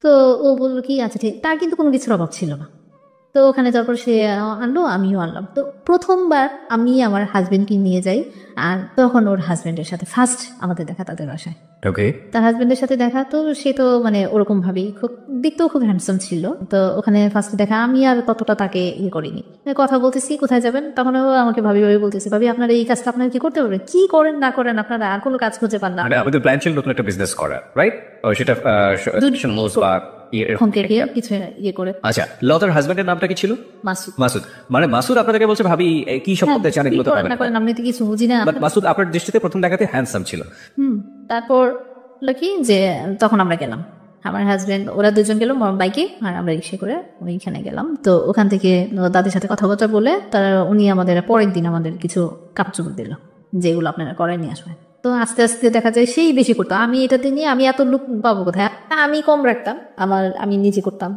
তো ও বললো কি আচ্ছা ঠিক, তার কিন্তু কোনো কিছুর অভাব ছিল না। তো ওখানে যাওয়ার পর সে আনলো, আমিও আনলাম। তো প্রথমবার আমি আমার হাজবেন্ডকে নিয়ে যাই, আর তখন ওর হাজবেন্ডের সাথে ফার্স্ট আমাদের দেখা তাদের বাসায়। ওকে, তার হাজবেন্ডের সাথে দেখা, তো সে তো মানে ওরকম ভাবেই খুব দেখতেও খুব হ্যান্ডসাম ছিল। তো ওখানে ফার্স্টে দেখা, আমি আর ততটা তাকে ইয়ে করিনি। কথা বলতেছি কোথায় যাবেন, তখন ও আমাকে ভাবি ভাবি বলতেছে, ভাবি আপনার এই কাজটা আপনার কি করতে পারবেন, কি করেন না করেন আপনারা আর কোনো কাজ খুঁজে পান না। মানে আমাদের প্ল্যান ছিল নতুন একটা বিজনেস করা, রাইট? সেটা বা ফোন থেকে কিছু ইয়ে করে। আচ্ছা, লতার হাজবেন্ডের নামটা কি ছিল? মাসুদ। মাসুদ। মানে মাসুদ আপনাদেরকে বলছে ভাবি কি সব করতে চান এগুলো তো পাবেন না করেন, আমি তো কিছু বুঝি না। বাট মাসুদ আপনার দৃষ্টিতে প্রথম দেখাতে হ্যান্ডসাম ছিল। তারপর হলো কি যে তখন আমরা গেলাম, আমার হাজবেন্ড ওরা দুজন গেল বাইকে, আর আমরা রিক্সা করে ওইখানে গেলাম। তো ওখান থেকে তাদের সাথে কথাবার্তা বলে তারা উনি আমাদের পরের দিন আমাদের কিছু কাপড় দিল, যেগুলো আপনারা করাই নিয়ে আসবেন। তো আস্তে আস্তে দেখা যায় সেই বেশি করতো, আমি এটাতে নিয়ে আমি এত লুক পাবো কোথায়, আমি কম রাখতাম, আমি নিজে করতাম।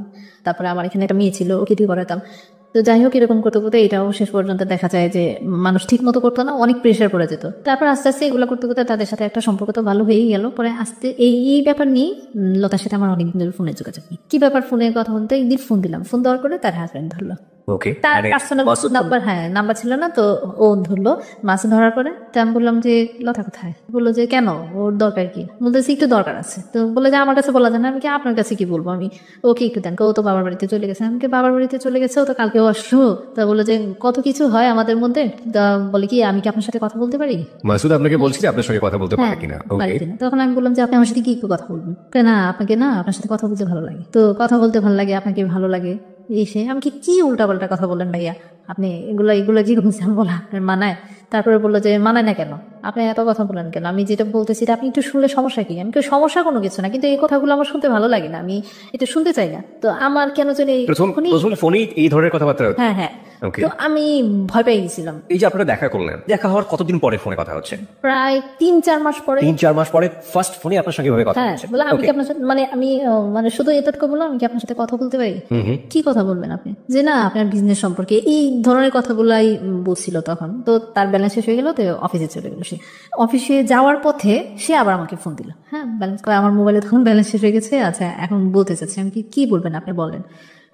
তারপরে আমার এখানে একটা মেয়ে ছিল, ওকে দিয়ে করাতাম। তো যাই হোক, এরকম করতে করতে এটাও শেষ পর্যন্ত দেখা যায় যে মানুষ ঠিক মতো করতো না, অনেক প্রেশার পড়ে যেত। তারপর আস্তে আস্তে এগুলো করতে করতে তাদের সাথে একটা সম্পর্ক তো ভালো হয়েই গেল। পরে আস্তে এই ব্যাপার নিয়ে লতার সাথে আমার অনেকদিন ধরে ফোনে যোগাযোগ নেই। কি ব্যাপার, ফোনে কথা বলতে একদিন ফোন দিলাম, ফোন দেওয়ার পরে তার হাজব্যান্ড ধরলো। ওকে, তার পার্সোনাল নাম্বার, হ্যাঁ নাম্বার ছিল না, তো ও ধরলো। মাছ ধরার পরে তো আমি বললাম যে লতা কোথায়, বললো যে কেন, ওর দরকার কি, বলতেছি একটু দরকার আছে। তো বলে যে আমার কাছে বলা যায় না, আমি কি আপনার কাছে কি বলবো, আমি ওকে একটু দেন। ও তো বাবার বাড়িতে চলে গেছে, আমাকে বাবার বাড়িতে চলে গেছে, ও তো কালকেও আসলো। তা বলে যে কত কিছু হয় আমাদের মধ্যে, তা বলে কি আমি কি আপনার সাথে কথা বলতে পারি। মাসুদ আপনাকে বলছি যে আপনার সঙ্গে কথা বলতে পারে কিনা। ওকে, তখন আমি বললাম যে আপনি আমার সাথে কি একটু কথা বলবেন, না আপনাকে না আপনার সাথে কথা বলতে ভালো লাগে, তো কথা বলতে ভালো লাগে, আপনাকে ভালো লাগে এসে আমি কি উল্টাপাল্টা কথা বলেন ভাইয়া, আপনি এগুলো কি বলছেন বলা আপনার মানায়। তারপরে বললো যে মানায় না কেন, আপনি এত কথা বলেন কেন, আমি যেটা বলতেছি আপনি একটু শুনলে সমস্যা কি, আমি সমস্যা কোনো কিছু না, কিন্তু এই কথাগুলো আমার শুনতে ভালো লাগে না, আমি এটা শুনতে চাই না। তো আমার কেন জানি ফোনেই এই ধরনের কথাবার্তা। হ্যাঁ হ্যাঁ, তো আমি ভয় পেয়ে গেছিলাম। এই যে আপনারা দেখা করলেন, দেখা হওয়ার কতদিন পরে ফোনে কথা হচ্ছে? প্রায় 3-4 মাস পরে। 3-4 মাস পরে ফার্স্ট ফোনে আপনার সঙ্গে ভাবে কথা হচ্ছে। বলে আমি কি আপনার সাথে মানে আমি মানে শুধু এতটুকু বললাম, আমি কি আপনার সাথে কথা বলতে পারি। কি কথা বলবেন আপনি, যে না আপনার বিজনেস সম্পর্কে এই ধরনের কথাগুলাই বলছিল তখন। তো তার ব্যালেন্স শেষ হয়ে গেল, তো অফিসে চলে গেল। সে অফিসে যাওয়ার পথে সে আবার আমাকে ফোন দিল, হ্যাঁ ব্যালেন্স করে, আমার মোবাইলে তখন ব্যালেন্স শেষ হয়ে গেছে। আচ্ছা এখন বলতে চাচ্ছি, আমি কি বলবেন আপনি বলেন,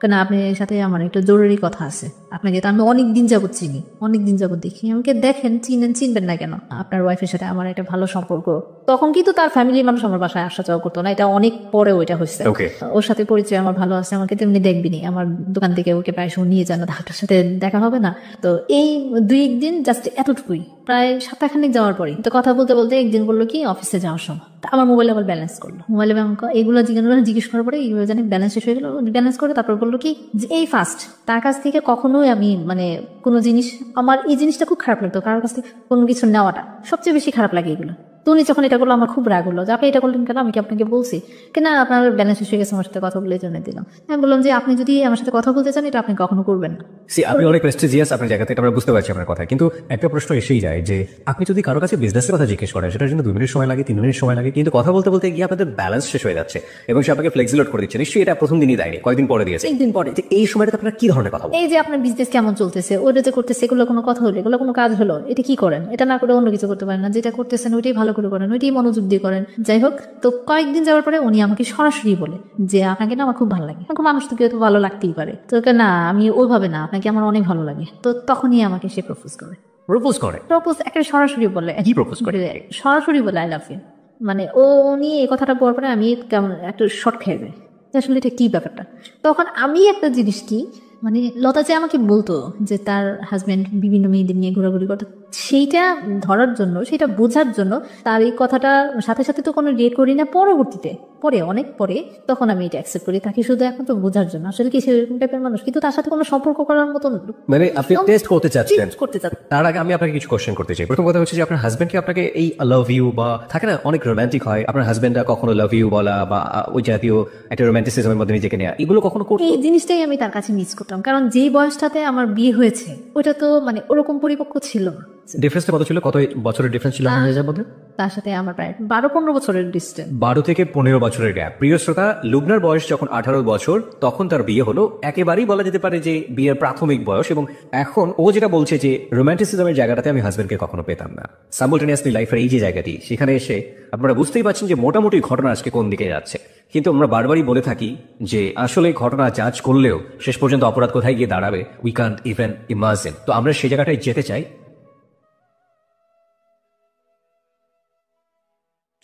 কেন আপনার সাথে আমার একটা জরুরি কথা আছে। আপনাকে তো আমি অনেক দিন যাবত চিনি, অনেক দিন যাবত দেখি, আমাকে দেখেন চিনবেন না কেন, আপনার ওয়াইফের সাথে আমার একটা ভালো সম্পর্ক। তখন কিন্তু তার ফ্যামিলির মানুষ আমার বাসায় আসা যাওয়া করতো না, এটা অনেক পরে ওইটা হয়েছে। ওর সাথে পরিচয় আমার ভালো আছে, আমাকে তেমনি দেখবিনি, আমার দোকান থেকে ওকে প্রায় নিয়ে যান, ডাক্তার সাথে দেখা হবে না। তো এই 2 দিন জাস্ট এতটুকুই, প্রায় সপ্তাহখানেক যাওয়ার পরে তো কথা বলতে বলতে একদিন বললো কি অফিসে যাওয়ার সময় আমার মোবাইলে আবার ব্যালেন্স করলো, মোবাইলে এগুলো জিজ্ঞেস করার পরে এইগুলো জানি ব্যালেন্স শেষ হয়ে গেলো। ব্যালেন্স করে তারপর বললো কি যে এই ফার্স্ট তার কাছ থেকে কখনোই আমি মানে কোনো জিনিস, আমার এই জিনিসটা খুব খারাপ লাগতো, কারোর কাছ থেকে কোনো কিছু নেওয়াটা সবচেয়ে বেশি খারাপ লাগে এগুলো। তো উনি যখন এটা করলো আমার খুব রাগ হলো যে আপনি এটা করলেন কেন, আমি কি আপনাকে বলছি কিনা আপনার ব্যালেন্স শেষ হয়ে গেছে, আমার সাথে কথা বলে জন্য দিলাম। আমি বললাম যে আপনি যদি আমার সাথে কথা বলতে চান এটা আপনি কখনো করবেন না। আপনি অনেক প্রেস্টিজিয়াস আপনার জায়গাতে, আমরা বুঝতে পারছি আপনার কথা, কিন্তু একটা প্রশ্ন এসেই যায় যে আপনি যদি কারো কাছে বিজনেসের কথা জিজ্ঞেস করেন, সেটার জন্য 2 মিনিট সময় লাগে, 3 মিনিট সময় লাগে, কিন্তু কথা বলতে বলতে গিয়ে আপনাদের ব্যালেন্স শেষ হয়ে যাচ্ছে এবং সে আপনাকে ফ্লেক্সিলোড করে দিচ্ছে। নিশ্চয়ই এটা প্রথম দিনই দেয়নি, কয়েকদিন পরে দিয়েছে। একদিন পরে। এই সময়টা আপনারা কি ধরনের কথা বলেন? এই যে আপনার বিজনেস কেমন চলতেছে, ওইটা যে করতেছে, এগুলো কোনো কথা হলো, এগুলো কোনো কাজ হলো, এটা কি করেন, এটা না করে অন্য কিছু করতে পারেন না, যেটা করতেছেন ওইটাই ভালো করে করেন, ওইটাই মনোযোগ দিয়ে করেন। যাই হোক, তো কয়েকদিন যাওয়ার পরে উনি আমাকে সরাসরি বলে যে আপনাকে না আমার খুব ভালো লাগে। মানুষ তো কেউ তো ভালো লাগতেই পারে, তো না আমি ওইভাবে না, আপনাকে আমার অনেক ভালো লাগে। তো তখনই আমাকে সে প্রপোজ একটা সরাসরি বলে, কি প্রপোজ করে? সরাসরি বলে আই লাভ ইউ। মানে উনি এই কথাটা বলার পরে আমি কেমন একটা শর্ট খেয়ে যাই, আসলে এটা কি ব্যাপারটা। তখন আমি একটা জিনিস কি মানে লতা যে আমাকে বলতো যে তার হাজবেন্ড বিভিন্ন মেয়েদের নিয়ে ঘোরাঘুরি করতো, সেইটা ধরার জন্য, সেটা বোঝার জন্য তার এই কথাটা সাথে সাথে তো কোনো রিয়েক্ট করি না, পরবর্তীতে পরে অনেক পরে তখন আমি এটা অ্যাকসেপ্ট করি, তাকে শুধু এখন তো বোঝার জন্য আসলে কি সেরকম টাইপের মানুষ, কিন্তু তার সাথে কোনো সম্পর্ক করার মতন মানে আপনি টেস্ট করতে চাচ্ছেন। তার আগে আমি আপনাকে কিছু কোশ্চেন করতে চাই। প্রথম কথা হচ্ছে যে আপনার হাজবেন্ড কি আপনাকে এই লাভ ইউ বা থাকে না অনেক রোমান্টিক হয়, আপনার হাজবেন্ডরা কখনো লাভ ইউ বলা বা ওই জাতীয় একটা রোমান্টিসিজমের মধ্যে নিজেকে নেওয়া, এগুলো কখনো করতে? এই জিনিসটাই আমি তার কাছে মিস করতাম, কারণ যেই বয়সটাতে আমার বিয়ে হয়েছে ওটা তো মানে ওরকম পরিপক্ক ছিল না। ডিফারেন্সটা কত ছিল, কত বছরের ডিফারেন্স ছিল আপনাদের মধ্যে? তার সাথে আমার প্রায় 12-15 বছরের ডিস্টেন্স। 12 থেকে 15 বছরের গ্যাপ। প্রিয় শ্রোতা, লুবনার বয়স যখন 18 বছর তখন তার বিয়ে হলো, একেবারেই বলা যেতে পারে যে বিয়ের প্রাথমিক বয়স। এবং এখন ও যেটা বলছে যে রোমান্টিসিজমের জায়গাটাতে আমি হাজবেন্ডকে কখনো পেতাম না, সাইমultaneously লাইফের এই যে জায়গাটি, সেখানে এসে আপনারা বুঝতেই পারছেন যে মোটামুটি ঘটনা আজকে কোন দিকে যাচ্ছে। কিন্তু আমরা বারবারই বলে থাকি যে আসলে ঘটনা জাজ করলেও শেষ পর্যন্ত অপরাধ কোথায় গিয়ে দাঁড়াবে উই কান্ট ইভেন ইমাজিন। তো আমরা সেই জায়গাটায় যেতে চাই।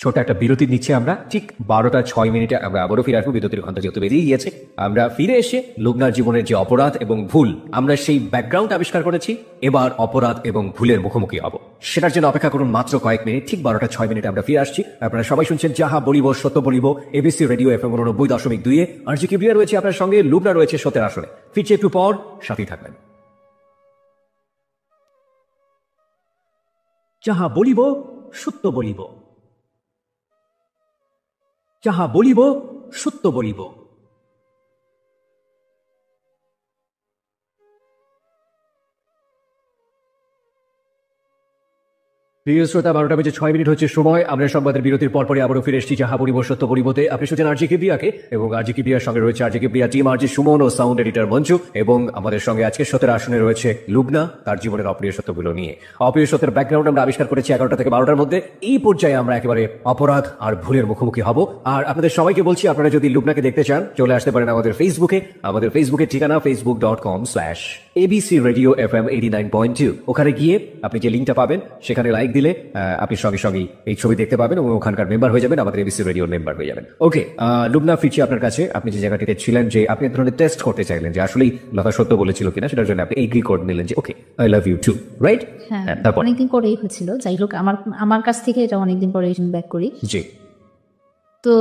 ছোট একটা বিরতি নিচ্ছে আমরা, ঠিক 12:06 আমরা আবারও ফিরে আসবো। বিরতির ঘন্টা যেহেতু বেরিয়ে গিয়েছে, আমরা ফিরে এসে লুবনার জীবনের যে অপরাধ এবং ভুল, আমরা সেই ব্যাকগ্রাউন্ড আবিষ্কার করেছি। এবার অপরাধ এবং ভুলের মুখোমুখি হব, সেটার জন্য অপেক্ষা করুন মাত্র কয়েক মিনিট। ঠিক 12:06 আমরা ফিরে আসছি। আপনারা সবাই শুনছেন যাহা বলিব সত্য বলিব, এবিসি রেডিও FM 89.2। আরজি কিবরিয়া রয়েছে আপনার সঙ্গে, লুবনা রয়েছে সত্যের আসরে। ফিরছে একটু পর, সাথেই থাকবেন। যাহা বলিব সত্য বলিব, যাহা বলিব সত্য বলিব। প্রিয় শ্রোতা, 12:06 হচ্ছে সময়। আমরা সংবাদের বিরতির পরপরই আবারও ফিরে এসেছি যাহা বলিব সত্য বলিবতে। আপনি শুনছেন আরজি কিবরিয়াকে, এবং আরজি কিবরিয়ার সঙ্গে রয়েছে আরজি কিবরিয়া টিম, আরজি সুমন ও সাউন্ড এডিটর মঞ্জু। এবং আমাদের সঙ্গে আজকে সত্যের আসনে রয়েছে লুবনা, তার জীবনের অপ্রিয় সত্যগুলো নিয়ে। অপ্রিয় সত্যের ব্যাকগ্রাউন্ড আমরা আবিষ্কার করেছি 11টা থেকে 12টার মধ্যে। এই পর্যায়ে আমরা একেবারে অপরাধ আর ভুলের মুখোমুখি হব। আর আপনাদের সবাইকে বলছি, আপনারা যদি লুবনাকে দেখতে চান চলে আসতে পারেন আমাদের ফেসবুকে। আমাদের ফেসবুকের ঠিকানা facebook.com/ABC Radio FM 89.2। ওখানে গিয়ে আপনি যে লিঙ্কটা পাবেন সেখানে লাইক দিলে আপনি সঙ্গে সঙ্গে এই ছবি দেখতে পাবেন এবং ওখানকার মেম্বার হয়ে যাবেন, আমাদের এবিসি রেডিওর মেম্বার হয়ে যাবেন। ওকে লুবনা, ফিরছি আপনার কাছে। আপনি যে জায়গাটিতে ছিলেন, যে আপনি এক ধরনের টেস্ট করতে চাইলেন যে আসলেই লতা সত্য বলেছিল কিনা, সেটার জন্য আপনি এগ্রি করে নিলেন যে okay I love you too, right? হ্যাঁ, অনেকদিন পরেই হয়েছিল। যাই হোক, আমার কাছ থেকে এটা অনেকদিন পরে ব্যাক করি। জি। তো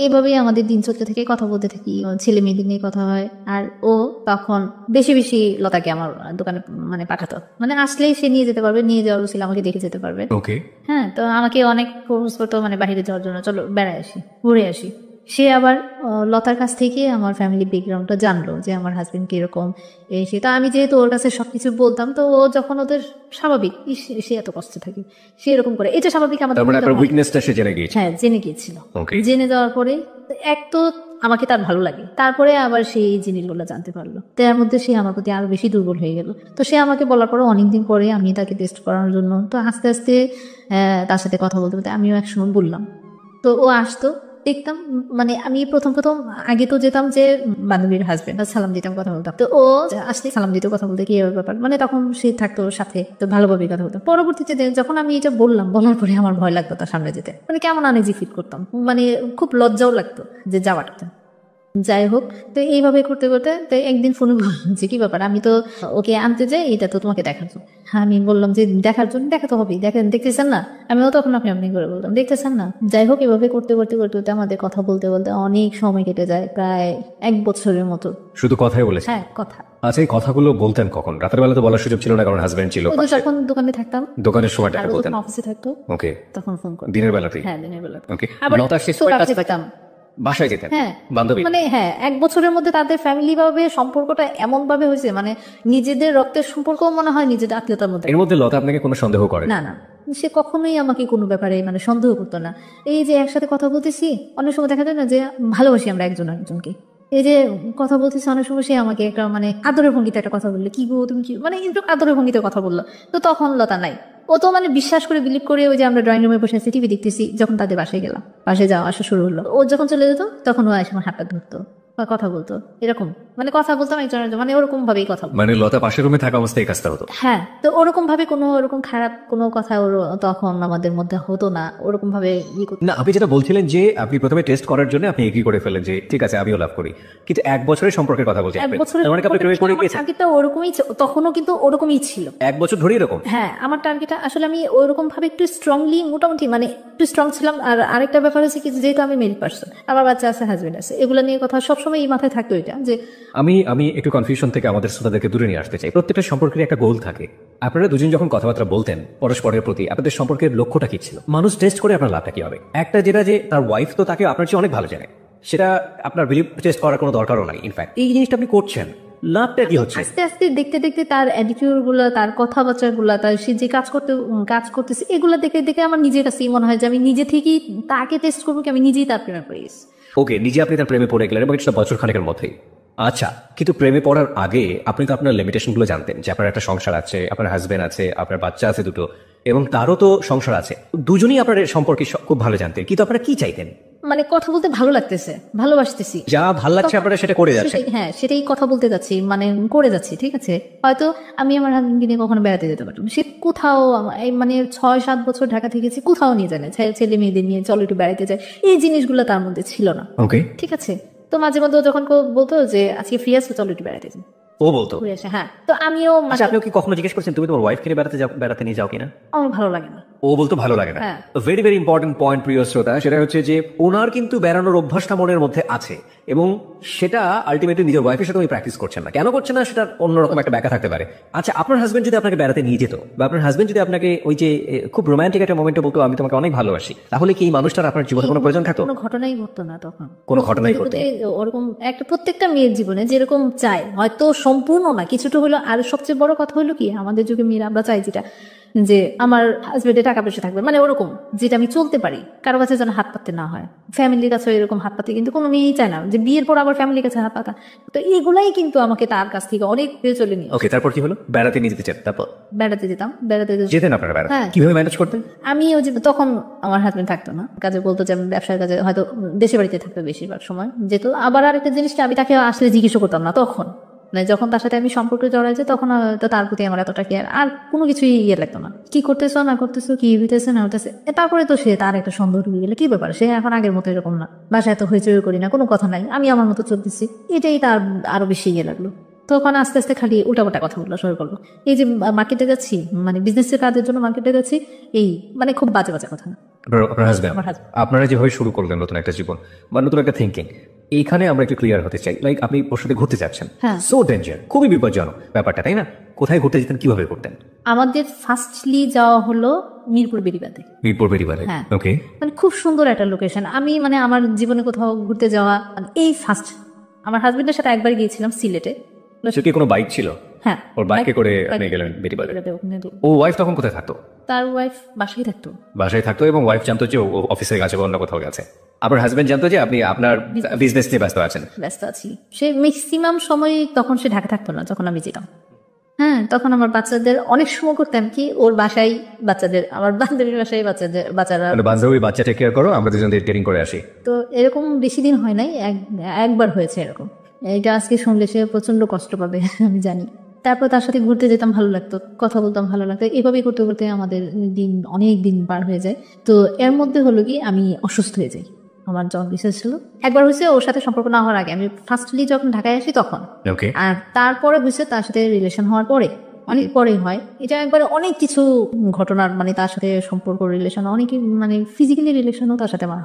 এইভাবেই আমাদের দিন চলতে থেকে, কথা বলতে থাকি, ছেলে মেয়েদের নিয়ে কথা হয়। আর ও তখন বেশি বেশি লতাকে আমার দোকানে মানে পাঠাতো, মানে আসলেই সে নিয়ে যেতে পারবে, নিয়ে যাওয়ার ছিল আমাকে দেখে যেতে পারবে। ওকে। হ্যাঁ, তো আমাকে অনেক ফোর্স করতো মানে বাইরে যাওয়ার জন্য, চলো বেড়ায় আসি, ঘুরে আসি। সে আবার লতার কাছ থেকে আমার ফ্যামিলি ব্যাকগ্রাউন্ডটা জানলো যে আমার হাজবেন্ড কিরকম সে। তো আমি যেহেতু ওর কাছে সবকিছু বলতাম, তো ও যখন ওদের স্বাভাবিক সে এত কষ্ট থাকে, সে এরকম করে, এটা স্বাভাবিক আমাদের। হ্যাঁ, জেনে গিয়েছিল। জেনে যাওয়ার পরে এক তো আমাকে তার ভালো লাগে, তারপরে আবার সে এই জিনিসগুলো জানতে পারলো, তার মধ্যে সে আমার প্রতি আরো বেশি দুর্বল হয়ে গেল। তো সে আমাকে বলার পরে অনেকদিন পরে আমি তাকে টেস্ট করানোর জন্য, তো আস্তে আস্তে তার সাথে কথা বলতে বলতে আমিও একসময় বললাম। তো ও আসতো, দেখতাম, মানে আমি প্রথম আগে তো যেতাম যে বান্ধবীর হাজবেন্ড, সালাম দিতাম, কথা বলতাম। তো ও আসলে সালাম দিতে, কথা বলতে কি ব্যাপার, মানে তখন সে থাকতো সাথে, তো ভালোভাবে কথা বলতাম। পরবর্তীতে যখন আমি এটা বলার পরে আমার ভয় লাগতো তার সামনে যেতে, মানে কেমন আনইজি ফিল করতাম, মানে খুব লজ্জাও লাগতো যে যাওয়াটা। যাই হোক, তো এইভাবে করতে করতে তো একদিন ফোনে বললাম যে কি ব্যাপার, আমি তো ওকে আনতে যাই, এটা তো তোমাকে দেখার জন্য। আমি বললাম যে দেখার জন্য, দেখাতে হবে, দেখতেছেন না? আমিও তখন আপনি করে বলতাম, দেখতেছেন না? যাই হোক, এভাবে করতে করতে করতে করতে আমাদের কথা বলতে বলতে অনেক সময় কেটে যায়, প্রায় 1 বছরের মতো। শুধু কথাই বলেছে? হ্যাঁ, কথা। আচ্ছা, এই কথাগুলো বলতেন কখন? রাতের বেলা তো বলার সুযোগ ছিল না, কারণ হাজবেন্ড ছিল। যখন দোকানে থাকতাম, দোকানের সময়টা বলতেন? অফিসে থাকতো, ওকে, তখন ফোন করতাম। দিনের বেলাতেই? হ্যাঁ, দিনের বেলা। ওকে। আবার নটা শেষ করে কাছে থাকতাম, বাসায় যেতেন? হ্যাঁ, বান্ধবী। মানে হ্যাঁ, 1 বছরের মধ্যে তাদের ফ্যামিলি ভাবে সম্পর্কটা এমন ভাবে হয়েছে, মানে নিজেদের রক্তের সম্পর্ক মনে হয় নিজেদের আত্মীয়তার মধ্যে। এর মধ্যে লতা আপনাকে কোনো সন্দেহ করে না? না, সে কখনোই আমাকে কোনো ব্যাপারে মানে সন্দেহ করতো না। এই যে একসাথে কথা বলতেছি, অনেক সময় দেখা যায় না যে ভালোবাসি আমরা একজন একজনকে, এই যে কথা বলতেছি, অনেক সময় সে আমাকে একটা মানে আদরের ভঙ্গিতে একটা কথা বললো, কি গো তুমি কি, মানে আদরের ভঙ্গিতে কথা বললো। তো তখন লতা নাই, ও তো মানে বিশ্বাস করে বিলিভ করে, ওই যে আমরা ড্রয়িং রুমে বসে আছি, টিভি দেখতেছি, যখন তাদের বাসায় গেলাম, বাসায় যাওয়া আসা শুরু হলো, ও যখন চলে যেত তখন ও এসে আমার হাতটা ধরতো বা কথা বলতো, এরকম মানে কথা বলতাম একজনের, মানে ওরকম ভাবেই কথা বলতো। মানে লতা পাশের রুমে থাকা অবস্থায় এই কাজটা হতো? হ্যাঁ, তো ওরকম ভাবে কোনো ওরকম খারাপ কোনো কথা ওর তখন আমাদের মধ্যে হতো না, ওরকম ভাবে না। আপনি যেটা বলছিলেন যে আপনি প্রথমে টেস্ট করার জন্য আপনি এগ্রি করে ফেলেন যে ঠিক আছে আমিও লাভ করি, কিন্তু 1 বছরের সম্পর্কের কথা বলছেন। 1 বছরের টার্গেটটা ওরকমই, তখনও কিন্তু ওরকমই ছিল, 1 বছর ধরে এরকম। হ্যাঁ, আমার টার্গেটটা আসলে আমি ওরকম ভাবে একটু স্ট্রংলি, মোটামুটি মানে একটু স্ট্রং ছিলাম। আর আরেকটা ব্যাপার হচ্ছে কি, যেহেতু আমি মেল পার্সন, আমার বাচ্চা আছে, হাজবেন্ড আছে, এগুলো নিয়ে কথা সবসময় এই মাথায় থাকতো, এটা যে আমি একটু কনফিউশন থেকে আমাদের শ্রোতাদেরকে দূরে নিয়ে আসতে চাই। প্রত্যেকটা সম্পর্কের একটা গোল থাকে। আপনারা দুজন যখন কথাবার্তা বলতেন পরস্পরের প্রতি, আপনাদের সম্পর্কের লক্ষ্যটা কি ছিল? মানুষ টেস্ট করে আপনার লাভটা কি হবে? একটা যেটা যে তার ওয়াইফ তো তাকে আপনার চেয়ে অনেক ভালো জানে, সেটা আপনার বিলিভ টেস্ট করার কোনো দরকারও নাই। ইনফ্যাক্ট এই জিনিসটা আপনি করছেন, লাভটা কি হচ্ছে? আস্তে আস্তে দেখতে দেখতে তার অ্যাটিটিউড গুলা, তার কথাবার্তা গুলা, তার সে যে কাজ করতেছে, এগুলা দেখে দেখে আমার নিজের কাছেই মনে হয় যে আমি নিজে থেকেই তাকে টেস্ট করবো, কি আমি নিজেই তার প্রেমে পড়ে গেছি। ওকে, নিজে আপনি তার প্রেমে পড়ে গেলেন এবং এটা বছর খানেকের মধ্যেই? আচ্ছা, কিন্তু প্রেমে পড়ার আগে আপনি তো আপনার লিমিটেশন গুলো জানতেন যে আপনার একটা সংসার আছে, আপনার হাজবেন্ড আছে, আপনার বাচ্চা আছে দুটো, এবং তারও তো সংসার আছে। দুজনেই আপনার সম্পর্কে খুব ভালো জানতেন, কিন্তু আপনারা কি চাইতেন? মানে কথা বলতে ভালো লাগতেছে, ভালোবাসতেছি, যা ভালো লাগছে আপনারা সেটা করে যাচ্ছেন। হ্যাঁ সেটাই কথা বলতে যাচ্ছি, মানে করে যাচ্ছি। ঠিক আছে, হয়তো আমি আমার হাজবেন্ডকে নিয়ে কখনো বেড়াতে যেতে পারতাম, সে কোথাও এই মানে 6-7 বছর ঢাকা থেকেছি, কোথাও নিয়ে যায় না, ছেলে মেয়েদের নিয়ে চলো একটু বেড়াতে যায়, এই জিনিসগুলো তার মধ্যে ছিল না। ওকে, ঠিক আছে, তো মাঝে মধ্যে যখন বলতো যে আজকে ফ্রি আসো চলো একটু বেড়াতে যাই, ও বলতো। ঘুরে আসে। হ্যাঁ, তো আমিও আচ্ছা, আপনি কি কখনো জিজ্ঞেস করছেন তুমি তোমার ওয়াইফ কে বেড়াতে নিয়ে যাও কিনা? আমার ভালো লাগে না। ও বলতো ভালো লাগে না। হ্যাঁ। ভেরি ভেরি ইম্পর্টেন্ট পয়েন্ট প্রিয় শ্রোতা, সেটা হচ্ছে যে ওনার কিন্তু বেড়ানোর অভ্যাসটা মনের মধ্যে আছে, এবং সেটা আলটিমেটলি নিজের ওয়াইফের সাথে উনি প্র্যাকটিস করছেন না। কেন করছেন না সেটা অন্যরকম একটা ব্যাখ্যা থাকতে পারে। আচ্ছা, আপনার হাজবেন্ড যদি আপনাকে বেড়াতে নিয়ে যেত, বা আপনার হাজবেন্ড যদি আপনাকে ওই যে খুব রোমান্টিক একটা মোমেন্টে বলতো আমি তোমাকে অনেক ভালোবাসি, তাহলে কি এই মানুষটার আপনার জীবনে কোনো প্রয়োজন থাকতো? কোনো ঘটনাই ঘটতো না তখন, কোনো ঘটনাই ঘটতো না। ওরকম একটা প্রত্যেকটা মেয়ের জীবনে যেরকম চায়, হয়তো সম্পূর্ণ না, কিছুটা হলো। আর সবচেয়ে বড় কথা হলো কি, আমাদের যুগে মেয়েরা আমরা চাই যেটা, যে আমার হাজবেন্ডের টাকা পয়সা থাকবে, মানে ওরকম যেটা আমি চলতে পারি, কারো কাছে যেন হাত পাততে না হয়, ফ্যামিলির কাছে এরকম হাত পাতে কিন্তু কোনো মেয়েই চায় না যে বিয়ের পর আবার ফ্যামিলির কাছে হাত পাতা। তো এইগুলাই কিন্তু আমাকে তার কাছ থেকে অনেক পেয়ে চলে নিয়ে। ওকে, তারপর কি হলো? বেড়াতে নিয়ে যেতে চান? তারপর বেড়াতে যেতাম, যেতেন আপনারা বেড়াতে? হ্যাঁ। কিভাবে ম্যানেজ করতেন? আমি ওই যে তখন আমার হাজবেন্ড থাকতো না, কাজে বলতো যে আমি ব্যবসার কাজে, হয়তো দেশে বাড়িতে থাকতো বেশিরভাগ সময় যেত। আবার আরেকটা জিনিসটা আমি তাকে আসলে জিজ্ঞেস করতাম না তখন, মানে যখন তার সাথে আমি সম্পর্কে জড়াইছি তখন হয়তো তার প্রতি আমার এতটা কেয়ার আর কোনো কিছুই লাগতো না। কি করতেছো না করতেছো, কি হইতেছে না হইতেছে, তারপরে তো সে তার একটা সন্দেহ ঢুকে গেলে কি ব্যাপার, সে এখন আগের মতো এরকম না, বাসায় এত হইচই করি না, কোনো কথা নাই, আমি আমার মতো চলতেছি, এটাই তার আরো বেশি লাগলো। তখন আস্তে আস্তে খালি উল্টাপাল্টা কথা বলা শুরু করলো। এই যে মার্কেটে যাচ্ছি, মানে বিজনেসের কাজের জন্য মার্কেটে যাচ্ছি, এই মানে খুব বাজে বাজে কথা না। আপনার হাজবেন্ড, আপনারা যেভাবে শুরু করলেন নতুন একটা জীবন বা নতুন একটা থিঙ্কিং, এইখানে আমরা একটু ক্লিয়ার হতে চাই। লাইক আপনি ওর সাথে ঘুরতে যাচ্ছেন, সো ডেঞ্জার, খুবই বিপজ্জনক ব্যাপারটা, তাই না? কোথায় ঘুরতে যেতেন, কিভাবে করতেন? আমাদের ফার্স্টলি যাওয়া হলো মিরপুর বেড়িবাঁধে। মিরপুর বেড়িবাঁধে, হ্যাঁ। ওকে। মানে খুব সুন্দর একটা লোকেশন। আমি মানে আমার জীবনে কোথাও ঘুরতে যাওয়া এই ফার্স্ট। আমার হাজবেন্ডের সাথে একবার গিয়েছিলাম সিলেটে। সে কি কোনো বাইক ছিল? হ্যাঁ, ওর বাইকে করে আপনি গেলেন বেড়িবাঁধে। ও ওয়াইফ তখন কোথায় থাকতো? তার ওয়াইফ বাসায় থাকতো। বাসায় থাকতো, এবং ওয়াইফ জানতো যে ও অফিসে গেছে বা অন্য কোথাও গেছে। আপনার হাজবেন্ড জানতো যে আপনি আপনার বিজনেস নিয়ে ব্যস্ত আছেন? ব্যস্ত আছি। সে ম্যাক্সিমাম সময় তখন সে ঢাকা থাকতো না যখন আমি যেতাম। হ্যাঁ, তখন আমার বাচ্চাদের অনেক সময় করতাম কি, ওর বাসায় বাচ্চাদের, আমার বান্ধবীর বাসায় বাচ্চারা, বান্ধবী বাচ্চা টেক কেয়ার করো, আমরা দুজন ডেটিং করে আসি। তো এরকম বেশি দিন হয় নাই, একবার হয়েছে এরকম। এটা আজকে শুনলে সে প্রচন্ড কষ্ট পাবে আমি জানি। তারপর তার সাথে ঘুরতে যেতাম, ভালো লাগতো, কথা বলতাম, ভালো লাগতো। এভাবেই করতে করতে আমাদের দিন অনেক দিন পার হয়ে যায়। তো এর মধ্যে হলো কি, আমি অসুস্থ হয়ে যাই। আমার জন্ডিস ছিল একবার, হয়েছে ওর সাথে সম্পর্ক না হওয়ার আগে, আমি ফার্স্টলি যখন ঢাকায় আসি তখন। আর তারপরে হয়েছে তার সাথে রিলেশন হওয়ার পরে, অনেক পরেই হয় এটা। একবারে অনেক কিছু ঘটনার, মানে তার সাথে সম্পর্ক, রিলেশন, অনেক মানে ফিজিক্যালি রিলেশনও তার সাথে মারা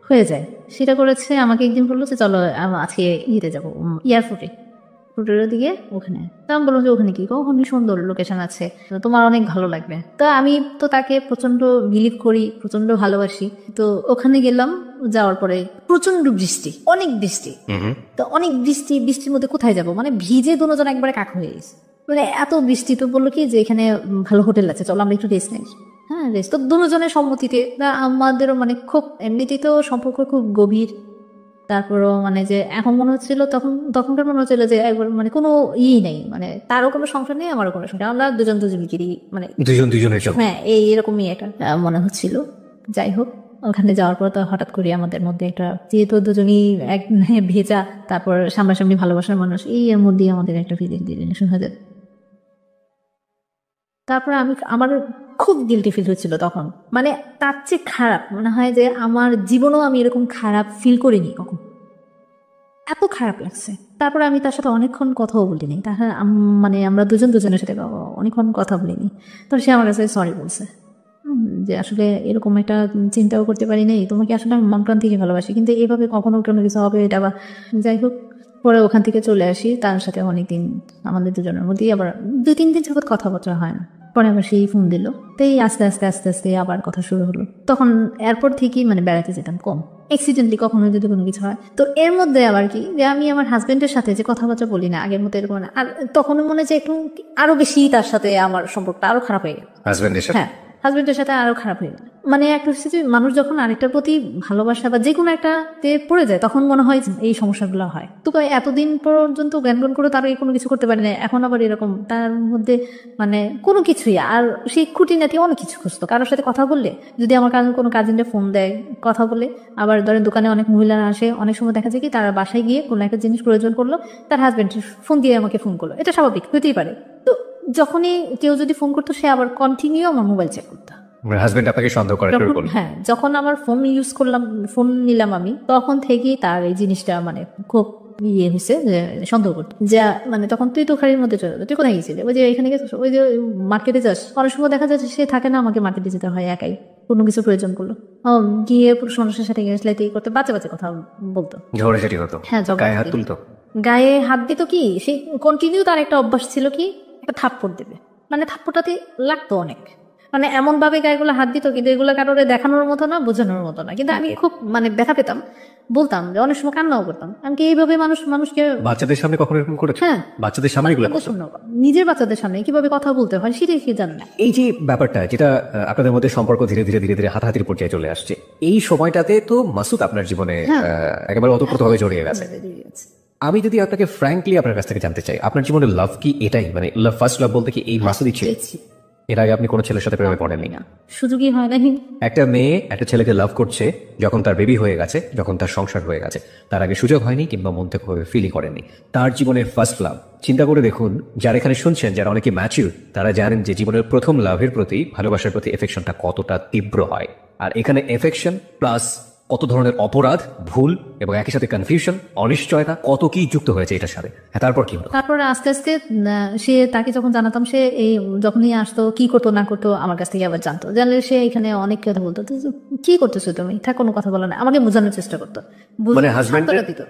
হয়ে যায়। সেটা করেছে আমাকে একদিন বললো যে চলো আজকে ইয়েতে যাবো, এয়ারপোর্টের দিকে, ওখানে। তো আমি বললাম যে ওখানে কি, ওখানে সুন্দর লোকেশন আছে, তোমার অনেক ভালো লাগবে। তো আমি তো তাকে প্রচন্ড বিলিভ করি, প্রচন্ড ভালোবাসি। তো ওখানে গেলাম, যাওয়ার পরে প্রচন্ড বৃষ্টি, অনেক বৃষ্টি। তো অনেক বৃষ্টির মধ্যে কোথায় যাব, মানে ভিজে দুজন একবারে কাক হয়ে গেছে, মানে এত বৃষ্টি। তো বললো কি যে এখানে ভালো হোটেল আছে, চলো আমরা একটু রেস্ট নেই। হ্যাঁ, রেস্ট তো দুজনের সম্মতিতে। আমাদেরও মানে খুব এমনিতেই তো সম্পর্ক খুব গভীর। তারপরও মানে যে এখন মনে হচ্ছিল, তখনকার মনে হচ্ছিল যে একবার মানে কোনো নেই, মানে তারও কোনো সংসার নেই, আমারও কোনো সংসার, আমরা দুজনকেই মানে দুজনের। হ্যাঁ, এরকমই একটা মনে হচ্ছিল। যাই হোক, ওখানে যাওয়ার পর তো হঠাৎ করে আমাদের মধ্যে একটা, যেহেতু দুজনই এক ভেজা, তারপর সামনাসামনি ভালোবাসার মানুষ, এর মধ্যেই আমাদের একটা ফিজিক্যাল রিলেশন হয়ে যায়। তারপরে আমার খুব গিল্টি ফিল হচ্ছিল তখন, মানে তার চেয়ে খারাপ মনে হয় যে আমার জীবনেও আমি এরকম খারাপ ফিল করিনি কখন, এত খারাপ লাগছে। তারপরে আমি তার সাথে অনেকক্ষণ কথাও বলিনি, তাহলে মানে আমরা দুজনের সাথে অনেকক্ষণ কথা বলিনি। তো সে আমার কাছে সরি বলছে, যে আসলে এরকম একটা চিন্তাও করতে পারি নাই, তোমাকে আসলে আমি মন প্রাণ থেকে ভালোবাসি, কিন্তু এইভাবে কখনো কোনো কিছু হবে এটা বা। যাই হোক, পরে ওখান থেকে চলে আসি। তার সাথে অনেকদিন আমাদের দুজনের মধ্যেই আবার 2-3 দিন যাবত কথাবার্তা হয় না। পরে আবার সেই ফোন দিল, তাই আস্তে আস্তে আবার কথা শুরু হলো। তখন এয়ারপোর্ট থেকেই মানে বেড়াতে যেতাম কম, অ্যাক্সিডেন্টলি কখনো যদি কোনো কিছু হয়। তো এর মধ্যে আবার কি, যে আমি আমার হাজবেন্ডের সাথে যে কথাবার্তা বলি না আগের মতো এরকম, আর তখন মনে হয় যে একটু আরো বেশি তার সাথে আমার সম্পর্কটা আরো খারাপ হয়ে গেল। হাজবেন্ডের সাথে? হ্যাঁ, হাজবেন্ডের সাথে আরো খারাপ হয়ে গেল। মানে একটা হচ্ছে যে মানুষ যখন আরেকটার প্রতি ভালোবাসা বা যে কোনো একটাতে পড়ে যায় তখন মনে হয় যে এই সমস্যাগুলো হয়। তো এতদিন পর্যন্ত জ্ঞান করে তার কোনো কিছু করতে পারে না, এখন আবার এরকম তার মধ্যে মানে কোনো কিছুই। আর সেই খুঁটিনাটি অনেক কিছু খুঁজতো, কারোর সাথে কথা বললে যদি আমার কোনো কাজিনরা ফোন দেয় কথা বলে, আবার ধরেন দোকানে অনেক মহিলারা আসে, অনেক সময় দেখা যায় কি তারা বাসায় গিয়ে কোনো একটা জিনিস প্রয়োজন করলো, তার হাজবেন্ড ফোন দিয়ে আমাকে ফোন করলো, এটা স্বাভাবিক হতেই পারে। তো যখনই কেউ যদি ফোন করতো সে আবার কন্টিনিউ আমার মোবাইল চেক করতো। হাজবেন্ড আপনাকে সন্দেহ করা শুরু করলো? হ্যাঁ, যখন আমার ফোন ইউজ করলাম, ফোন নিলাম আমি, তখন থেকেই তার এই জিনিসটা মানে খুব ইয়ে হয়েছে যে সন্দেহ করতো। যা মানে তখন তুই তো খাড়ির মধ্যে চলে, তুই কোথায় গেছিলি, ওই যে এখানে গেছিস, ওই যে মার্কেটে যাস। অনেক সময় দেখা যাচ্ছে সে থাকে না, আমাকে মার্কেটে যেতে হয় একাই, কোনো কিছু প্রয়োজন করলো গিয়ে পুরুষ মানুষের সাথে গেছলে এই করতে, বাচ্চা বাচ্চা কথা বলতো, ঝগড়াঝাটি হতো, হ্যাঁ গায়ে হাত তুলতো, গায়ে হাত দিত। কি সে কন্টিনিউ তার একটা অভ্যাস ছিল কি একটা থাপ্পড় দেবে, মানে থাপ্পড়টাতে লাগতো অনেক, মানে এমন ভাবে গায়েগুলো হাত দিত কিন্তু এগুলো কারোরে দেখানোর মতো না, বোঝানোর মতো না, কিন্তু আমি খুব মানে ব্যথা পেতাম, বলতাম যে অনেক সময় কান্নাও করতাম। আমি কি এইভাবে মানুষকে বাচ্চাদের সামনে কখনো এরকম করেছো? হ্যাঁ, বাচ্চাদের সামনে এগুলো করছো? নিজের বাচ্চাদের সামনে কিভাবে কথা বলতে হয় সেটাই কি জান না। এই যে ব্যাপারটা যেটা আপনাদের মধ্যে সম্পর্ক ধীরে ধীরে ধীরে ধীরে হাতাহাতির পর্যায়ে চলে আসছে, এই সময়টাতে তো মাসুদ আপনার জীবনে একেবারে ওতপ্রোতভাবে জড়িয়ে গেছে। আমি যদি আপনাকে ফ্র্যাঙ্কলি আপনার কাছ থেকে জানতে চাই, আপনার জীবনে লাভ কি এটাই, মানে লাভ ফার্স্ট লাভ বলতে কি এই মাসুদই ছিল? এর আগে আপনি কোনো ছেলের সাথে প্রেমে পড়েননি? না, সুযোগই হয় না। একটা মেয়ে একটা ছেলেকে লাভ করছে যখন তার বেবি হয়ে গেছে, যখন তার সংসার হয়ে গেছে, তার আগে সুযোগ হয়নি কিংবা মন থেকে ফিলই করেনি। তার জীবনের ফার্স্ট লাভ, চিন্তা করে দেখুন, যারা এখানে শুনছেন যারা অনেকে ম্যাচিউর, তারা জানেন যে জীবনের প্রথম লাভের প্রতি, ভালোবাসার প্রতি এফেকশনটা কতটা তীব্র হয়। আর এখানে এফেকশন প্লাস কত ধরনের অপরাধ, ভুল এবং একই সাথে কনফিউশন, অনিশ্চয়তা, কত কি যুক্ত হয়েছে এটার সাথে। হ্যাঁ, তারপর কি হলো? তারপরে আস্তে আস্তে সে, তাকে যখন জানাতাম, সে এই যখনই আসতো কি করতো না করতো আমার কাছ থেকে আবার জানতো, জানলে সে এখানে অনেক কথা বলতো, কি করতেছো তুমি, তা কোনো কথা বলো না, আমাকে বোঝানোর চেষ্টা করতো। মানে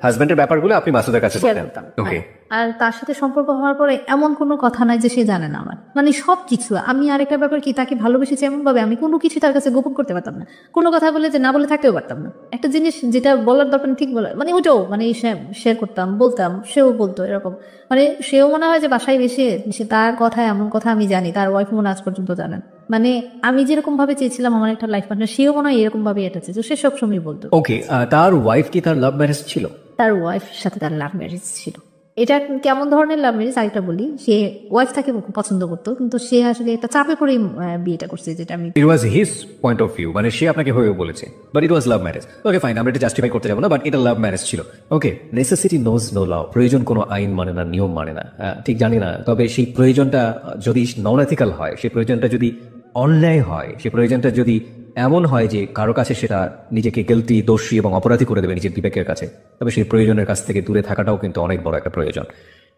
হাজবেন্ডের ব্যাপারগুলো আপনি মাসুদের কাছে বলতেন? ওকে। আর তার সাথে সম্পর্ক হওয়ার পরে এমন কোনো কথা নাই যে সে জানে না আমার, মানে সবকিছু। আমি আরেকটা ব্যাপার কি, তাকে ভালোবেসেছি এমন ভাবে আমি কোনো কিছু তার কাছে গোপন করতে পারতাম না, কোনো কথা বলে যে না বলে থাকতেও পারতাম না। একটা জিনিস যেটা বলার দরকার ঠিক বলা, মানে ওইটাও মানে শেয়ার করতাম, বলতাম, সেও বলতো এরকম। মানে সেও মনে হয় যে বাসায় বেশি সে তার কথা, এমন কথা আমি জানি তার ওয়াইফ মনে আজ পর্যন্ত জানেন। মানে আমি যেরকম ভাবে চেয়েছিলাম আমার একটা লাইফ পার্টনার, সেও মনে হয় এরকম ভাবে এটা চেয়েছে, সে সবসময় বলতো। ওকে, তার ওয়াইফ কি তার লাভ ম্যারেজ ছিল? তার ওয়াইফের সাথে তার লাভ ম্যারেজ ছিল। এটা কেমন ধরনের লাভ ম্যারেজ আরেকটা বলি, সে ওয়াইফ তাকে পছন্দ করতো কিন্তু সে আসলে একটা চাপে পড়ে বিয়েটা করছে, যেটা আমি it was his point of view, মানে সে আপনাকে হয়ে বলেছে, but it was love marriage. Okay fine, আমরা এটা জাস্টিফাই করতে যাবো না, বাট এটা লাভ ম্যারেজ ছিল। ওকে, নেসেসিটি নোজ নো ল, প্রয়োজন কোনো আইন মানে না, নিয়ম মানে না, ঠিক জানি না, তবে সেই প্রয়োজনটা যদি নন এথিক্যাল হয়, সেই প্রয়োজনটা যদি অন্যায় হয়, সেই প্রয়োজনটা যদি এমন হয় যে কারো কাছে সেটা নিজেকে গিলটি, দোষী এবং অপরাধী করে দেবে নিজের বিবেকের কাছে, তবে সেই প্রয়োজনের কাছ থেকে দূরে থাকাটাও কিন্তু অনেক বড় একটা প্রয়োজন।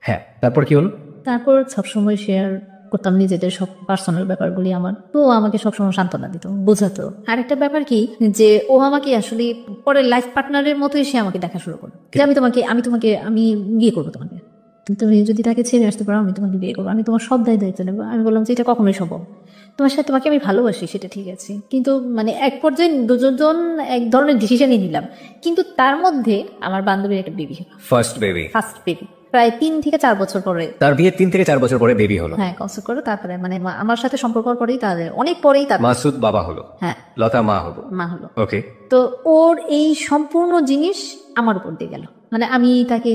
হ্যাঁ, তারপর কি হলো? তারপর সবসময় শেয়ার করতাম নিজেদের সব পার্সোনাল ব্যাপারগুলি আমার, তো আমাকে সবসময় সান্ত্বনা দিত, বোঝাতো। আরেকটা ব্যাপার কি যে ও আমাকে আসলে পরে লাইফ পার্টনারের মতোই সে আমাকে দেখা শুরু করলো, যে আমি বিয়ে করবো তোমাকে, তুমি যদি তাকে ছেড়ে আসতে পারো আমি তোমাকে বিয়ে করবো, আমি তোমার সব দায়িত্ব নেবো। আমি বললাম যে এটা কখনোই সম্ভব, তোমাকে আমি ভালোবাসি সেটা ঠিক আছে, কিন্তু মানে এক পর্যায়ে দুজন এক ধরনের ডিসিশনই নিলাম। কিন্তু তার মধ্যে আমার বান্ধবীর একটা বেবি হলো, ফার্স্ট বেবি প্রায় 3 থেকে 4 বছর পরে। তার বিয়ে 3 থেকে 4 বছর পরে বেবি হলো? হ্যাঁ, কনসেপ্ট করে তারপরে মানে আমার সাথে সম্পর্ক পরেই, তাদের অনেক পরেই তার মাসুদ বাবা হলো। হ্যাঁ, লতা মা হলো। ওকে, তো ওর এই সম্পূর্ণ জিনিস আমার উপর দিয়ে গেল। মানে আমি তাকে,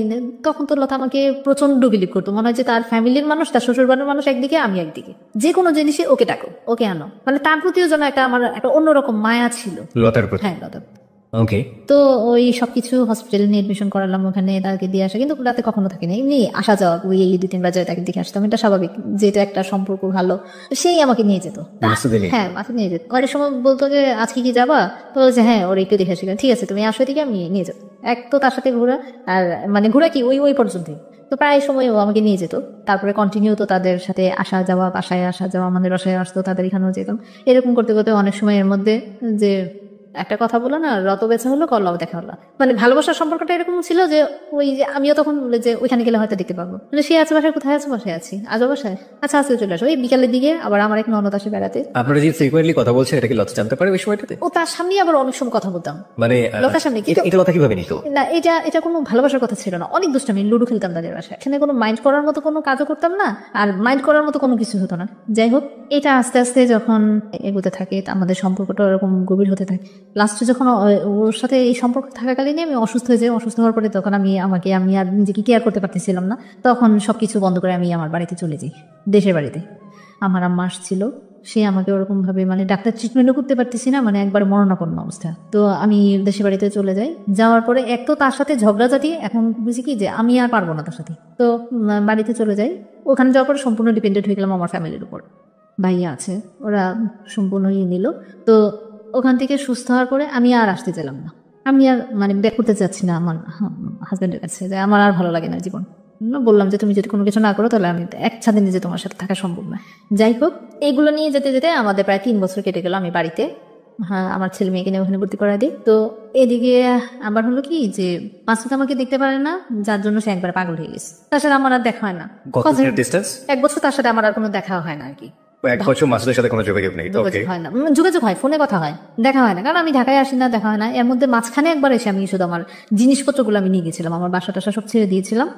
তখন তো লতা আমাকে প্রচন্ড বিলিভ করতো, মনে হয় যে তার ফ্যামিলির মানুষ, তার শ্বশুর বাড়ির মানুষ একদিকে, আমি একদিকে, যে কোনো জিনিসে ওকে ডাকো, ওকে আনো, মানে তার প্রতিও যেন আমার একটা অন্যরকম মায়া ছিল লতার প্রতি। হ্যাঁ, লতার। ওকে, তো ওই সবকিছু হসপিটালে নিয়ে এডমিশন করালাম, ওখানে তাকে দিয়ে আসা, কিন্তু রাতে কখনো থাকিনি, এমনি আসা যাওয়া, ওই 2-3 বাজারে তাকে দেখে আসতাম, এটা স্বাভাবিক, যেটা একটা সম্পর্ক ভালো, সেই আমাকে নিয়ে যেত। হ্যাঁ, মাকে নিয়ে যেত। অনেক সময় বলতো যে আজকে কি যাবা, তো বলছে হ্যাঁ, ওর একটু দেখে আসি, ঠিক আছে তুমি আসো, এদিকে আমি নিয়ে যেত। এক তো তার সাথে ঘোরা, আর মানে ঘোরা কি ওই পর্যন্তই, তো প্রায় সময় ও আমাকে নিয়ে যেত। তারপরে কন্টিনিউ তো তাদের সাথে আসা যাওয়া, বাসায় আসা যাওয়া, আমাদের বাসায় আসতো, তাদের এখানেও যেতাম, এরকম করতে করতে অনেক সময় এর মধ্যে যে একটা কথা বলো না, রত বেচা হলো কল্লাও দেখা হলো। মানে ভালোবাসার সম্পর্কটা এরকম ছিল যে ওই যে আমিও তখন বলে যে ওইখানে গেলে হয়তো দেখতে পাবো, মানে সে আছে বাসায়, কোথায় আছে বাসায় আছি, আজও বাসায় আচ্ছা আজকে চলে আসো। এই বিকালের দিকে আবার আমার এক ননদ আসে বেড়াতে, আপনারা যে ফ্রিকোয়েন্টলি কথা বলছেন এটা কি লতা জানতে পারে ওই সময়টাতে? ও তার সামনে আবার অনেক সময় কথা বলতাম, মানে লোকের সামনে। এটা লতা কিভাবে নিত? না এটা কোনো ভালোবাসার কথা ছিল না, অনেক দুষ্টামি, লুডো খেলতাম তাদের বাসায়, এখানে কোনো মাইন্ড করার মতো কোনো কাজও করতাম না, আর মাইন্ড করার মতো কোনো কিছু হতো না। যাই হোক, এটা আস্তে আস্তে যখন এগোতে থাকে আমাদের সম্পর্কটা এরকম গভীর হতে থাকে। লাস্টে যখন ওর সাথে এই সম্পর্ক থাকাকালীনই আমি অসুস্থ হয়ে যাই। অসুস্থ হওয়ার পরে তখন আমি আর নিজেকে কেয়ার করতে পারতেছিলাম না, তখন সবকিছু বন্ধ করে আমি আমার বাড়িতে চলে যাই, দেশের বাড়িতে। আমার আম্মা আসছিল, সে আমাকে ওরকম ভাবে মানে ডাক্তার ট্রিটমেন্টও করতে পারতেছি না, মানে একবার মরণাপন্ন অবস্থা। তো আমি দেশের বাড়িতে চলে যাই। যাওয়ার পরে এক তো তার সাথে ঝগড়াঝাটি, এখন বুঝি কি যে আমি আর পারবো না তার সাথে, তো বাড়িতে চলে যাই। ওখানে যাওয়ার পরে সম্পূর্ণ ডিপেন্ডেন্ট হয়ে গেলাম আমার ফ্যামিলির উপর। ভাইয়া আছে, ওরা সম্পূর্ণ নিল। তো ওখান থেকে সুস্থ হওয়ার পরে আমি আর আসতে চাইলাম না, আমি আর মানে ব্যাক করতে চাচ্ছি না আমার হাজব্যান্ডের কাছে, যে আমার আর ভালো লাগে না জীবন। বললাম যে তুমি যদি কোনো কিছু না করো তাহলে আমি এক ছাদের নিচে তোমার সাথে থাকা সম্ভব না। যাই হোক, এগুলো নিয়ে যেতে যেতে আমাদের প্রায় 3 বছর কেটে গেল। আমি বাড়িতে, হ্যাঁ, আমার ছেলে মেয়েকে নিয়ে ওখানে ভর্তি করা দিই। তো এদিকে আবার হলো কি যে মাসুদ আমাকে দেখতে পারে না, যার জন্য সে একবার পাগল হয়ে গেছে। তার সাথে আমার আর দেখা হয় না। 1 বছর তার সাথে আমার আর কোনো দেখা হয় না আর কি। 1 বছর মাসুদের সাথে কোনো যোগাযোগ নেই? হয় না, যোগাযোগ হয়, ফোনে কথা হয়, দেখা হয় না, কারণ আমি ঢাকায় আসি না, দেখা হয় না। এর মধ্যে মাঝখানে একবার এসে আমি শুধু আমার জিনিসপত্রগুলো আমি নিয়ে গেছিলাম, আমার বাসা টাসা সব ছেড়ে দিয়েছিলাম।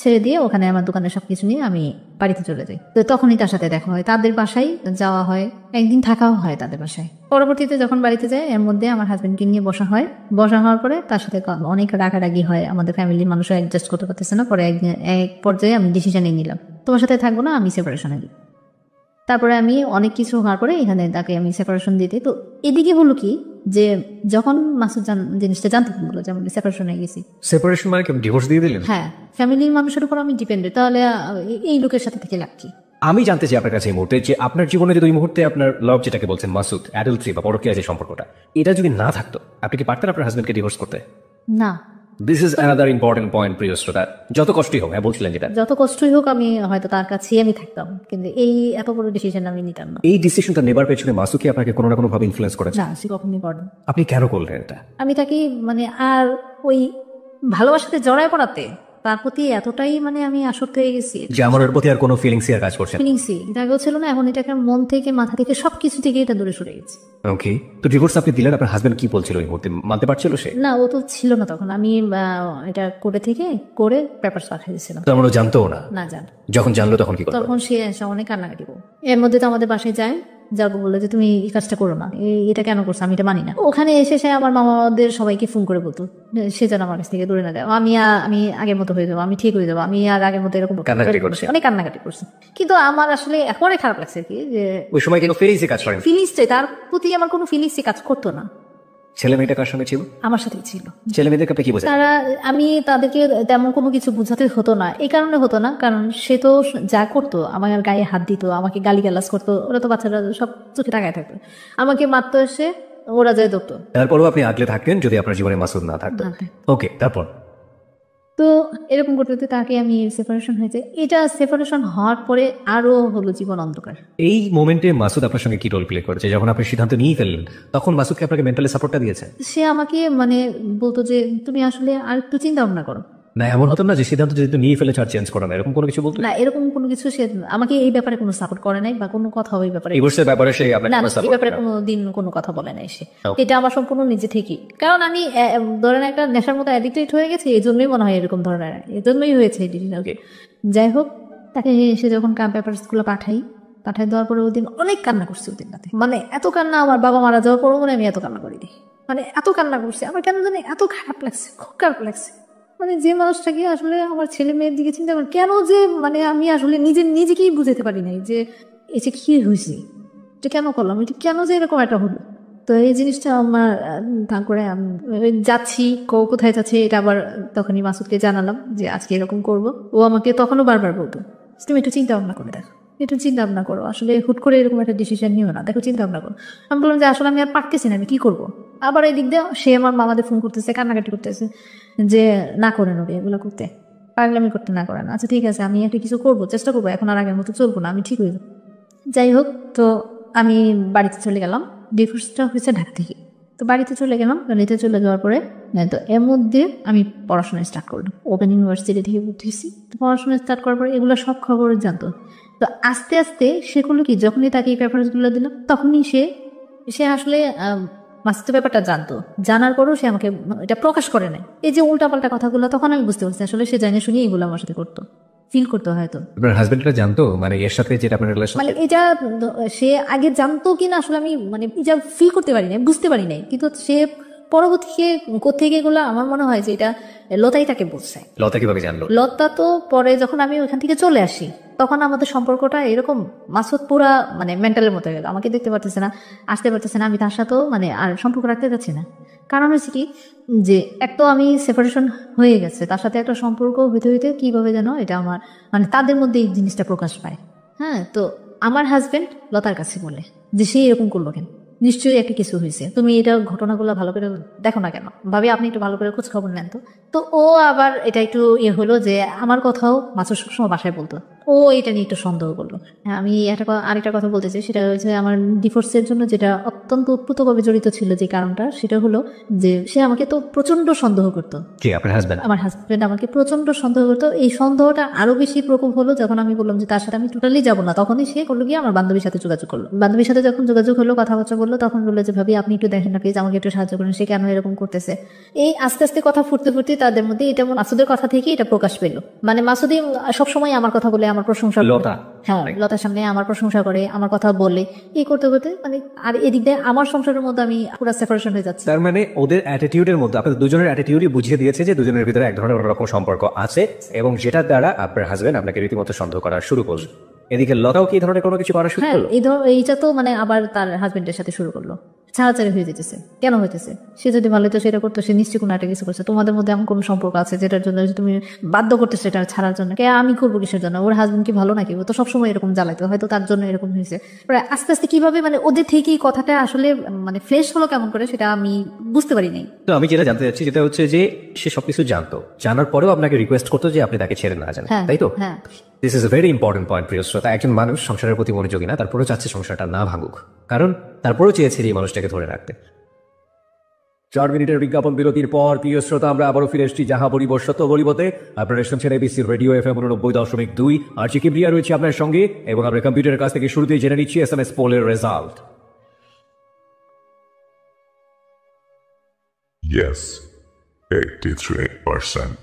ছেড়ে দিয়ে ওখানে আমার দোকানের সবকিছু নিয়ে আমি বাড়িতে চলে যাই। তো তখনই তার সাথে দেখা হয়, তাদের বাসায় যাওয়া হয়, একদিন থাকাও হয় তাদের বাসায়। পরবর্তীতে যখন বাড়িতে যায়, এর মধ্যে আমার হাজবেন্ডকে নিয়ে বসা হয়। বসা হওয়ার পরে তার সাথে অনেক রাগারাগি হয়, আমাদের ফ্যামিলির মানুষও অ্যাডজাস্ট করতে পারতেছে না। পরে এক পর্যায়ে আমি ডিসিশন নিয়ে নিলাম, তোমার সাথে থাকবো না, আমি সেপারেশনে দিই। তারপরে আমি অনেক কিছু হওয়ার পরে এখানে তাকে আমি সেপারেশন দিতে। তো এদিকে হলো কি যে যখন মাসুদ জিনিসটা জানতে পারলো যে আমি সেপারেশন হয়ে গেছি। সেপারেশন মানে কি ডিভোর্স দিয়ে দিলেন? হ্যাঁ, ফ্যামিলির মানুষের উপর আমি ডিপেন্ডেন্ট, তাহলে এই লোকের সাথে থেকে লাভ কি? আমি জানতে চাই আপনার কাছে এই মুহূর্তে যে আপনার জীবনে যদি ওই মুহূর্তে আপনার লাভ যেটাকে বলছেন মাসুদ, অ্যাডাল্ট্রি বা পরকীয়া যে সম্পর্কটা, এটা যদি না থাকতো আপনি কি পারতেন আপনার হাজবেন্ডকে ডিভোর্স করতে? না। This is another important point, প্রিয় শ্রোতা। যত কষ্টই হোক, হ্যাঁ বলছিলেন যেটা, যত কষ্টই হোক আমি হয়তো তার কাছেই আমি থাকতাম, কিন্তু এই এত বড় ডিসিশন আমি নিতাম না। এই ডিসিশনটা নেবার পেছনে মাসুদ কি আপনাকে কোনো না কোনো ভাবে ইনফ্লুয়েন্স করেছে? না, সে কখনই করে না। আপনি কেন করলেন এটা? আমি তাকে মানে আর ওই ভালোবাসাতে জড়ায় পড়াতে তার প্রতি এতটাই মানে আমি আসক্ত হয়ে গেছি যে আমার ওর প্রতি আর কোনো ফিলিংসই আর কাজ করছে না। ফিলিংসই এটা আগেও ছিল না, এখন এটাকে মন থেকে মাথা থেকে সবকিছু থেকে এটা দূরে সরে গেছে। ওকে, তো ডিভোর্স আপনি দিলেন, আপনার হাজবেন্ড কি বলছিল ওই মুহূর্তে? মানতে পারছিল সে? না, ও তো ছিল না তখন। আমি এটা করে থেকে করে পেপারস পাঠিয়ে দিয়েছিলাম। তো আমরা জানতো না? না জান। যখন জানলো তখন কি করলো? তখন সে এসে অনেক কান্নাকাটি করো। এর মধ্যে তো আমাদের বাসায় যায়, যাবো বললো যে তুমি এই কাজটা করো না, এটা কেন করছো, আমি এটা মানি না। ওখানে এসে সে আমার মামাদের সবাইকে ফোন করে বলতো সে যেন আমার কাছ থেকে দূরে না যায়, আমি আগের মতো হয়ে যাবো, আমি ঠিক হয়ে যাবো, আমি আর আগের মতো এরকম কান্নাকাটি করছে, অনেক কান্নাকাটি করছে। কিন্তু আমার আসলে একেবারে খারাপ লাগছে কি যে ওই সময় কিন্তু ফিলিংসই কাজ করেন। ফিলিংসটাই, তার প্রতি আমার কোনো ফিলিংসই কাজ করতো না। ছেলে মেয়েটা কার সঙ্গে ছিল? আমার সাথেই ছিল। ছেলে মেয়েদেরকে আপনি কি বোঝান? আমি তাদেরকে তেমন কোনো কিছু বোঝাতে হতো না, এই কারণে হতো না কারণ সে তো যা করতো আমার গায়ে হাত দিত, আমাকে গালিগালাজ করতো, ওরা তো বাচ্চারা সব চোখে টাকায় থাকতো, আমাকে মারতো এসে, ওরা যায় ধরতো। তারপরও আপনি আগলে থাকতেন যদি আপনার জীবনে মাসুদ না থাকতো। ওকে, তারপর তো এরকম করতে করতে তাকে আমি সেপারেশন হয়েছে। এটা সেপারেশন হওয়ার পরে আরো হলো জীবন অন্ধকার। এই মোমেন্টে মাসুদ আপনার সঙ্গে কি রোল প্লে করেছে? যখন আপনি সিদ্ধান্ত নিয়ে ফেললেন তখন মাসুদকে আপনাকে মেন্টালি সাপোর্টটা দিয়েছে? সে আমাকে মানে বলতো যে তুমি আসলে আর একটু চিন্তা ভাবনা করো। না, এমন হতো না যে সিদ্ধান্ত যদি নিয়ে ফেলেছে আর চেঞ্জ করা না, এরকম কোনো কিছু বলতো না? এরকম কোনো কিছু সে আমাকে এই ব্যাপারে কোনো সাপোর্ট করে নাই বা কোনো কথা ওই ব্যাপারে ডিভোর্সের ব্যাপারে সে আপনাকে না, কোনো এই সাপোর্ট ব্যাপারে কোনো দিন কোনো কথা বলে নাই সে। এটা আমার সম্পূর্ণ নিজে থেকেই, কারণ আমি ধরেন একটা নেশার মতো অ্যাডিক্টেড হয়ে গেছে, এই জন্যই মনে হয় এরকম ধরনের, এই জন্যই হয়েছে এই ডিসিশনকে। যাই হোক, তাকে এসে যখন পেপারস গুলো পাঠাই দেওয়ার পরে ওই দিন অনেক কান্না করছি। ওই দিন রাতে মানে এত কান্না, আমার বাবা মারা যাওয়ার পরও মনে আমি এত কান্না করিনি, মানে এত কান্না করছি। আমার কেন জানি এত খারাপ লাগছে, খুব খারাপ লাগছে। মানে যে মানুষটাকে আসলে আমার ছেলে মেয়ের দিকে চিন্তা করি, কেন যে মানে আমি আসলে নিজেকেই বুঝাতে পারি নাই যে এটা কি হয়েছে, এটা কেন করলাম, এটা কেন যে এরকম একটা হলো। তো এই জিনিসটা আমার তারপরে আমি যাচ্ছি, কোথায় যাচ্ছে এটা আবার তখনই মাসুদকে জানালাম যে আজকে এরকম করব। ও আমাকে তখনও বারবার বলতো তুমি একটু চিন্তা ভাবনা করে দেখো, একটু চিন্তা ভাবনা করো, আসলে হুট করে এরকম একটা ডিসিশন নিও না, দেখো চিন্তা ভাবনা করো। আমি বললাম যে আসলে আমি আর পারতেছি না, আমি কি করবো। আবার এই দিক দিয়ে সে আমার মামাদের ফোন করতেছে, কান্নাকাটি করতেছে যে না করেন ওরে এগুলো করতে, পাগলামি করতে না করেন। আচ্ছা ঠিক আছে, আমি একটা কিছু করবো, চেষ্টা করবো, এখন আর আগের মতো চলবো না, আমি ঠিক হয়ে যাবো। যাই হোক, তো আমি বাড়িতে চলে গেলাম। ডিভোর্সটা হয়েছে ঢাকা থেকে, তো বাড়িতে চলে গেলাম, বাড়িতে চলে যাওয়ার পরে তো এর মধ্যে আমি পড়াশোনা স্টার্ট করলাম, ওপেন ইউনিভার্সিটি থেকে উঠেছি। তো পড়াশোনা স্টার্ট করার পরে এগুলো সব খবর জানতো। তো আস্তে আস্তে সে করলো কি, যখনই তাকে এই পেপারসগুলো দিলাম তখনই সে আসলে মাস্টার ব্যাপারটা জানতো। জানার পরেও সে আমাকে এটা প্রকাশ করে নাই। এই যে উল্টাপাল্টা কথাগুলো, তখন আমি বুঝতে পারছি আসলে সে জানে শুনে এগুলো আমার সাথে করতো, ফিল করতে হয়তো। আপনার হাজবেন্ডটা জানতো মানে এর সাথে যেটা আপনার রিলেশন? মানে এটা সে আগে জানতো কিনা আসলে আমি মানে এটা ফিল করতে পারি নাই, বুঝতে পারি নাই। কিন্তু সে পরবর্তীতে কোথেকে এগুলো আমার মনে হয় যে এটা লতাই তাকে বলছে। লতা কিভাবে জানলো? লতা তো পরে যখন আমি ওইখান থেকে চলে আসি তখন আমাদের সম্পর্কটা এরকম, মাসুদ পুরা মানে মেন্টালের মতো গেল, আমাকে দেখতে পারতেছে না, আসতে পারতেছে না, আমি তার সাথেও মানে আর সম্পর্ক রাখতে যাচ্ছি না। কারণ হচ্ছে কি যে এক তো আমি সেপারেশন হয়ে গেছে, তার সাথে একটা সম্পর্ক হইতে হইতে কিভাবে যেন এটা আমার মানে তাদের মধ্যে এই জিনিসটা প্রকাশ পায়। হ্যাঁ, তো আমার হাজবেন্ড লতার কাছে বলে যে সে এরকম করলো কেন, নিশ্চয়ই একটা কিছু হয়েছে, তুমি এটা ঘটনাগুলো ভালো করে দেখো না কেন, ভাবি আপনি একটু ভালো করে খোঁজ খবর নেন। তো ও আবার এটা একটু হলো যে আমার কথাও মাসুদ সবসময় বাসায় বলতো, ও এটা নিয়ে একটু সন্দেহ করলো। আমি আরেকটা কথা বলতে চাই, সেটা হচ্ছে আমার ডিভোর্সের জন্য যেটা অত্যন্ত উৎপুতভাবে জড়িত ছিল যে কারণটা, সেটা হলো যে সে আমাকে তো প্রচন্ড সন্দেহ করতো। কে আপনার হাজবেন্ড? আমার হাজবেন্ড আমাকে প্রচন্ড সন্দেহ করতো। এই সন্দেহটা আরো বেশি প্রকোপ হলো যখন আমি বললাম যে তার সাথে আমি টোটালি যাবো না। তখনই সে করলো গিয়ে আমার বান্ধবীর সাথে যোগাযোগ করলো। বান্ধবীর সাথে যখন যোগাযোগ হলো, কথাবার্তা বললো, তখন বললো যে ভাবি আপনি একটু দেখেন না প্লিজ, আমাকে একটু সাহায্য করেন, সে কেন এরকম করতেছে। এই আস্তে আস্তে কথা ফুটতে ফুটতে তাদের মধ্যে এটা মাসুদের কথা থেকে এটা প্রকাশ পেলো। মানে মাসুদি সবসময় আমার কথা বলে, আমার প্রশংসা, লতা? হ্যাঁ, লতার সামনে আমার প্রশংসা করে, আমার কথা বলে, এই করতে করতে মানে আর এদিক দিয়ে আমার সংসারের মধ্যে আমি পুরো সেপারেশন হয়ে যাচ্ছি। তার মানে ওদের অ্যাটিটিউডের মধ্যে আপনাদের দুজনের অ্যাটিটিউডই বুঝিয়ে দিয়েছে যে দুজনের ভিতরে এক ধরনের অন্যরকম সম্পর্ক আছে, এবং যেটার দ্বারা আপনার হাজবেন্ড আপনাকে রীতিমতো সন্দেহ করা শুরু করলো। এদিকে লতাও কি এই ধরনের কোনো কিছু করা শুরু হ্যাঁ, করলো? এইটা তো মানে আবার তার হাজবেন্ডের সাথে শুরু করলো। ছাড়াছাড়ি হয়ে যেতেছে। কেন হইতেছে? সে যদি ভালো হতো সেটা করতো, সে নিশ্চয়ই কোনো একটা কিছু করছে। তোমাদের মধ্যে এমন কোনো সম্পর্ক আছে যেটার জন্য তুমি বাধ্য করতেছো এটা ছাড়ার জন্য। কে আমি করবো কিসের জন্য? ওর হাজবেন্ড কি ভালো নাকি? ও তো সবসময় এরকম জ্বালাইতো, হয়তো তার জন্য এরকম হয়েছে। আস্তে আস্তে কিভাবে মানে ওদের থেকেই কথাটা আসলে মানে ফ্লেশ হলো কেমন করে সেটা আমি বুঝতে পারি নাই। তো আমি যেটা জানতে চাচ্ছি যেটা হচ্ছে যে সে সবকিছু জানতো, জানার পরেও আপনাকে রিকোয়েস্ট করতো যে আপনি তাকে ছেড়ে না যান, হ্যাঁ, তাই তো? হ্যাঁ। This is a very important point প্রিয় শ্রোতা। একজন মানুষ সংসারের প্রতি মনোযোগী না, তারপরেও চাচ্ছে সংসারটা না ভাঙুক, কারণ তারপরেও চেয়েছে এই মানুষটাকে ধরে রাখতে। 4 মিনিটের বিজ্ঞাপন বিরতির পর প্রিয় শ্রোতা আমরা আবারও ফিরে এসেছি যাহা বলিব সত্য বলিবতে। আপনারা শুনছেন এবিসি রেডিও FM 89.2। আর চিকিপ্রিয়া রয়েছে আপনার সঙ্গে, এবং আমরা কম্পিউটারের কাছ থেকে শুরুতেই জেনে নিচ্ছি SMS পোলের result. Yes, 83%.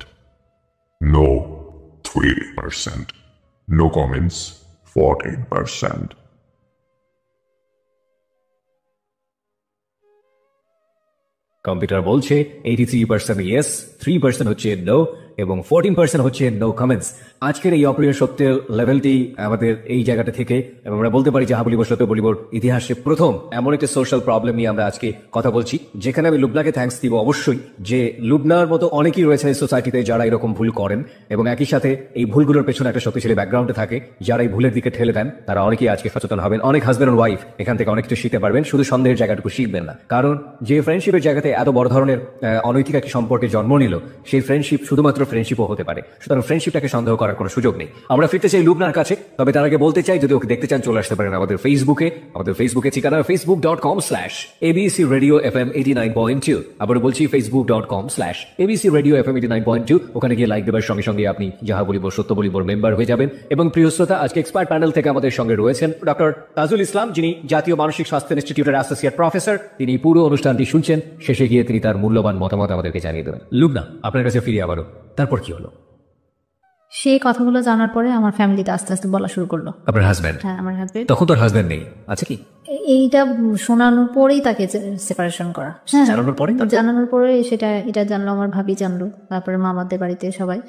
No, 3%. No comments, 14%. Computer বলছে 83% ইয়েস, 3% হচ্ছে নো, এবং 14% হচ্ছে নো কমেন্টস। আজকের এই অপ্রিয় সত্যের লেভেলটি আমাদের এই জায়গাটা থেকে, এবং আমরা বলতে পারি যাহা বলিব সত্য বলিবর ইতিহাসে প্রথম এমন একটা সোশ্যাল প্রবলেম নিয়ে আমরা আজকে কথা বলছি, যেখানে আমি লুবনাকে থ্যাঙ্কস দিব অবশ্যই, যে লুবনার মতো অনেকেই রয়েছে এই সোসাইটিতে যারা এরকম ভুল করেন, এবং একই সাথে এই ভুলগুলোর পেছনে একটা শক্তিশালী ব্যাকগ্রাউন্ডে থাকে, যারা এই ভুলের দিকে ঠেলে দেন তারা অনেকেই আজকে সচেতন হবেন। অনেক হাজব্যান্ড এন্ড ওয়াইফ এখান থেকে অনেক কিছু শিখতে পারবেন, শুধু সন্দেহের জায়গাটুকু শিখবেন না। কারণ যে ফ্রেন্ডশিপের জায়গাতে এত বড় ধরনের অনৈতিক একটি সম্পর্কে জন্ম নিল, সেই ফ্রেন্ডশিপ শুধুমাত্র ফ্রেন্ডশিপও হতে পারে। সুতরাং ফ্রেন্ডশিপটাকে সন্দেহ করার কোনো সুযোগ নেই। আমরা ফিরতে চাই লুবনার কাছে, তবে তার আগে বলতে চাই যদি ওকে দেখতে চান চলে আসতে পারেন আমাদের ফেসবুকে। আমাদের ফেসবুকে ঠিকানা facebook.com/ABC Radio FM 89.2। আবার বলছি facebook.com/ABC Radio FM 89.2। ওখানে গিয়ে লাইক দেবার সঙ্গে সঙ্গে আপনি যাহা বলিব সত্য বলিবর মেম্বার হয়ে যাবেন। এবং প্রিয় শ্রোতা, আজকে এক্সপার্ট প্যানেল থেকে আমাদের সঙ্গে রয়েছেন ডক্টর তাজুল ইসলাম, যিনি জাতীয় মানসিক স্বাস্থ্য ইনস্টিটিউটের অ্যাসোসিয়েট প্রফেসর। তিনি পুরো অনুষ্ঠানটি শুনছেন, শেষে গিয়ে তিনি তার মূল্যবান মতামত আমাদেরকে জানিয়ে দেবেন। লুবনা, আপনার কাছে ফিরে আবারও, তারপর কি হলো? সেই কথাগুলো জানার পরে আমার ফ্যামিলিতে আস্তে আস্তে বলা শুরু করলো। আপনার হাজব্যান্ড? হ্যাঁ, আমার হাজবেন্ড। তখন তোর হাজব্যান্ড নেই, আছে কি? এইটা শোনানোর পরেই তাকে সেপারেশন করা। জানানোর পরে? জানানোর পরে এটা জানলো আমার ভাবি, জানলো, তারপরে মামাদের বাড়িতে সবাই।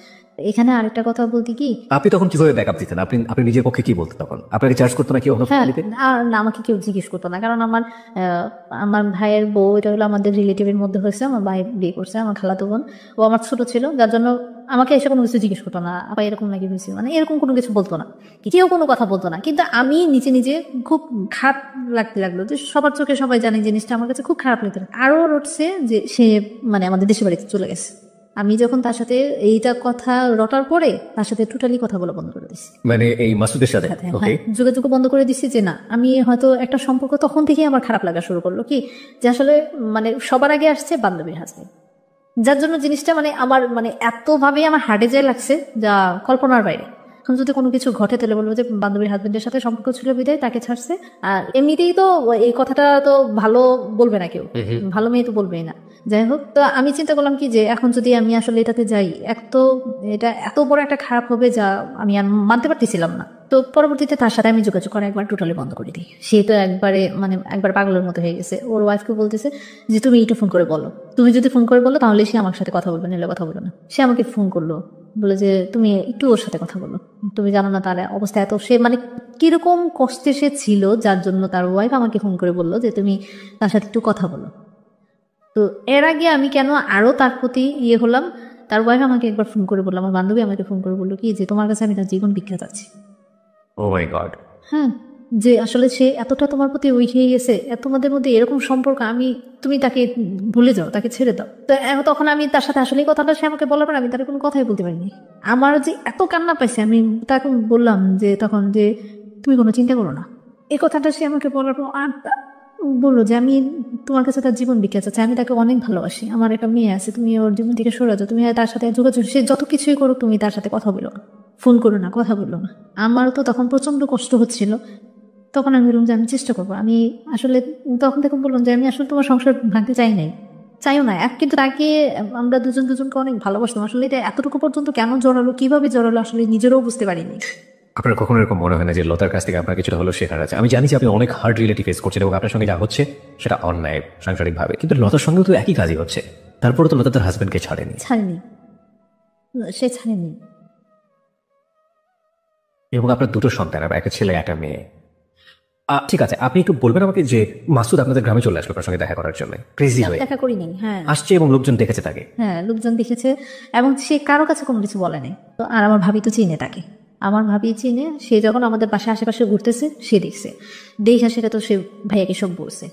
এখানে আরেকটা কথা বলতে কি, আপনি তখন কিভাবে ব্যাকআপ দিতেন? আপনি নিজের পক্ষে কি বলতেন তখন? আপনাকে চার্জ করতো না কেউ? হ্যাঁ, আর না, আমাকে কেউ জিজ্ঞেস করতো না, কারণ আমার ভাইয়ের বউ, এটা হলো আমাদের রিলেটিভের মধ্যে হয়েছে, আমার ভাই বিয়ে করছে, আমার খালাতো বোন, ও আমার ছোট ছিল, যার জন্য আমাকে এসে কোনো কিছু জিজ্ঞেস করতো না, আপা এরকম নাকি হয়েছে, মানে এরকম কোনো কিছু বলতো না, কেউ কোনো কথা বলতো না। কিন্তু আমি নিজে নিজে খুব খারাপ লাগতে লাগলো যে সবার চোখে সবাই জানে জিনিসটা, আমার কাছে খুব খারাপ লাগতো। আরো রটছে যে সে মানে আমাদের দেশের বাড়িতে চলে গেছে। আমি যখন তার সাথে এইটা কথা রটার পরে তার সাথে টোটালি কথা বলা বন্ধ করে দিছি। মানে এই মাসুদের সাথে? ওকে, যোগাযোগ বন্ধ করে দিছি যে না, আমি হয়তো একটা সম্পর্ক তখন থেকেই আমার খারাপ লাগা শুরু করলো কি যে আসলে মানে সবার আগে আসছে বান্ধবীর হাজবেন্ড, যার জন্য জিনিসটা মানে আমার মানে এতভাবে আমার হার্টে যায় লাগছে যা কল্পনার বাইরে। এখন যদি কোনো কিছু ঘটে তাহলে বলবো যে বান্ধবীর হাজবেন্ডের সাথে সম্পর্ক ছিল বিদায় তাকে ছাড়ছে। আর এমনিতেই তো এই কথাটা তো ভালো বলবে না কেউ, ভালো মেয়ে তো বলবেই না। যাই হোক, তো আমি চিন্তা করলাম কি যে এখন যদি আমি আসলে এটাতে যাই, এক তো এটা এত বড় একটা খারাপ হবে যা আমি আর মানতে পারতেছিলাম না। তো পরবর্তীতে তার সাথে আমি যোগাযোগ করা একবার টোটালি বন্ধ করে দিই। সে তো একবারে মানে একবার পাগলের মতো হয়ে গেছে। ওর ওয়াইফকে বলতেছে যে তুমি একটু ফোন করে বলো, তুমি যদি ফোন করে বলো তাহলে সে আমার সাথে কথা বলবে, নিলে কথা বলবে না। সে আমাকে ফোন করলো, বলে যে তুমি একটু ওর সাথে কথা বলো, তুমি জানো না তার অবস্থা এত, সে মানে কিরকম কষ্টে সে ছিল, যার জন্য তার ওয়াইফ আমাকে ফোন করে বললো যে তুমি তার সাথে একটু কথা বলো। তো এর আগে আমি কেন আরো তার প্রতি হলাম, তার ওয়াইফ আমাকে একবার ফোন করে বললো, আমার বান্ধবী আমাকে ফোন করে বললো কি যে তোমার কাছে আমি তার জীবন ভিক্ষা চাচ্ছি। ও মাই গড। হ্যাঁ, যে আসলে সে এতটা তোমার প্রতি উইক হয়ে গেছে, তোমাদের মধ্যে এরকম সম্পর্ক, তুমি তাকে ভুলে যাও, তাকে ছেড়ে দাও। তো তখন আমি তার সাথে আসলে কথাটা সে আমাকে বলার পর আমি তার কোনো কথাই বলতে পারিনি। আমার যে এত কান্না পাইছে, আমি তাকে বললাম যে তখন যে তুমি কোনো চিন্তা করো না। এই কথাটা সে আমাকে বলার পর আর বললো যে আমি তোমার কাছে তার জীবন বিক্রি চাচ্ছি, আমি তাকে অনেক ভালোবাসি, আমার একটা মেয়ে আছে, তুমি ওর জীবন থেকে সরে যাও, তুমি তার সাথে যোগাযোগ, সে যত কিছুই করুক তুমি তার সাথে কথা বলো না, ফোন করো না, কথা বললো না। আমার তো তখন প্রচন্ড কষ্ট হচ্ছিল। তখন আমি বললাম যে আমি চেষ্টা করবো, আমি আসলে তখন থেকে বললাম যে আমি আসলে তোমার সংসার ভাঙতে চাই নাই, চাইও না। কিন্তু তাকে আমরা দুজনকে অনেক ভালোবাসতাম। আসলে এটা এতটুকু পর্যন্ত কেন জড়ালো, কিভাবে জড়ালো, আসলে নিজেরও বুঝতে পারিনি। আপনার কখনো এরকম মনে হয় না যে লতার কাছ থেকে আপনার কিছুটা হলো শেখার আছে? আমি জানি যে আপনি অনেক হার্ড রিলেটিভ ফেস করছেন এবং আপনার সঙ্গে যা হচ্ছে সেটা অন্যায় সাংসারিকভাবে, কিন্তু লতার সঙ্গেও তো একই কাজই হচ্ছে। তারপরে তো লতা তার হাজবেন্ডকে ছাড়েনি। সে ছাড়েনি। এবং আপনার দুটো সন্তান, একটা ছেলে একটা মেয়ে। ঠিক আছে, আপনি একটু বলবেন আমাকে যে মাসুদ আপনাদের গ্রামে চলে আসলো আপনার সঙ্গে দেখা করার জন্য, ক্রেজি হয়ে দেখা করিনি। হ্যাঁ, আসছে এবং লোকজন দেখেছে তাকে। হ্যাঁ, লোকজন দেখেছে এবং সে কারো কাছে কোনো কিছু বলে নাই। তো আর আমার ভাবি তো চিনে তাকে, আমার ভাবি চিনে। সে যখন আমাদের বাসায় আশেপাশে ঘুরতেছে সে দেখছে, দেখা সেটা তো সে ভাইয়াকে সব বলছে।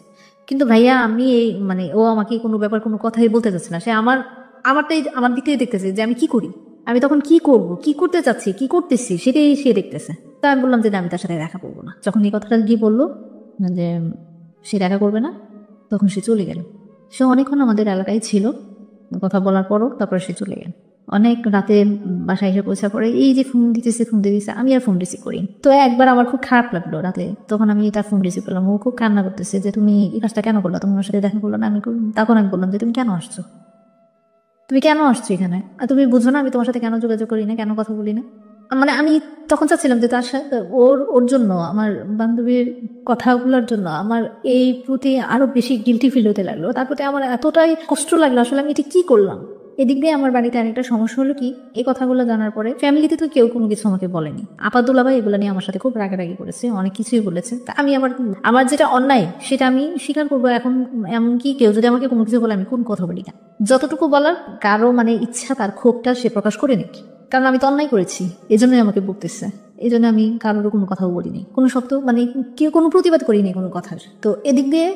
কিন্তু ভাইয়া আমি এই মানে ও আমাকে কোনো ব্যাপার কোনো কথাই বলতে চাচ্ছে না। সে আমার দিক থেকে দেখতেছে যে আমি কি করি, আমি তখন কি করব, কি করতে চাচ্ছি, কি করতেছি সেটাই সে দেখতেছে। তা আমি বললাম যে আমি তার সাথে দেখা করবো না। যখন এই কথাটা গিয়ে বললো যে সে দেখা করবে না, তখন সে চলে গেল। সে অনেকক্ষণ আমাদের এলাকায় ছিল, কথা বলার পরও তারপরে সে চলে গেল। অনেক রাতে বাসায় এসে পৌঁছার পরে এই যে ফোন দিতেছে, আমি আর ফোন রিসিভ করি। তো একবার আমার খুব খারাপ লাগলো রাতে, তখন আমি তার ফোন রিসিভ করলাম। ও খুব কান্না করতেছে যে তুমি এই কাজটা কেন করলো, তোমার সাথে দেখা করলো না। তখন আমি বললাম যে তুমি কেন আসছো, তুমি কেন আসছো এখানে, আর তুমি বুঝো না আমি তোমার সাথে কেন যোগাযোগ করি না, কেন কথা বলি না। মানে আমি তখন চাচ্ছিলাম যে তার সাথে ওর জন্য, আমার বান্ধবীর কথাগুলোর জন্য আমার এই প্রতি আরো বেশি গিলটি ফিল হতে লাগলো। তার প্রতি আমার এতটাই কষ্ট লাগলো, আসলে আমি এটা কি করলাম। এদিক দিয়ে আমার বাড়িতে আরেকটা সমস্যা হলো কি, এই কথাগুলো জানার পরে ফ্যামিলিতে তো কেউ কোনো কিছু আমাকে বলেনি। আপাদুল্লা ভাই এগুলো নিয়ে আমার সাথে খুব রাগারাগি করেছে, অনেক কিছুই বলেছে। তা আমি আমার যেটা অন্যায় সেটা আমি স্বীকার করবো। এখন এমনকি কেউ যদি আমাকে কোনো কিছু বলে আমি কোন কথা বলি না, যতটুকু বলার কারো মানে ইচ্ছা তার ক্ষোভটা সে প্রকাশ করে নিক, কারণ আমি তো অন্যায় করেছি, এই জন্যই আমাকে বকতেছে। এই জন্য আমি কারোর কোনো কথাও বলিনি, কোনো শব্দ মানে কেউ কোনো প্রতিবাদ করিনি কোনো কথার। তো এদিক দিয়ে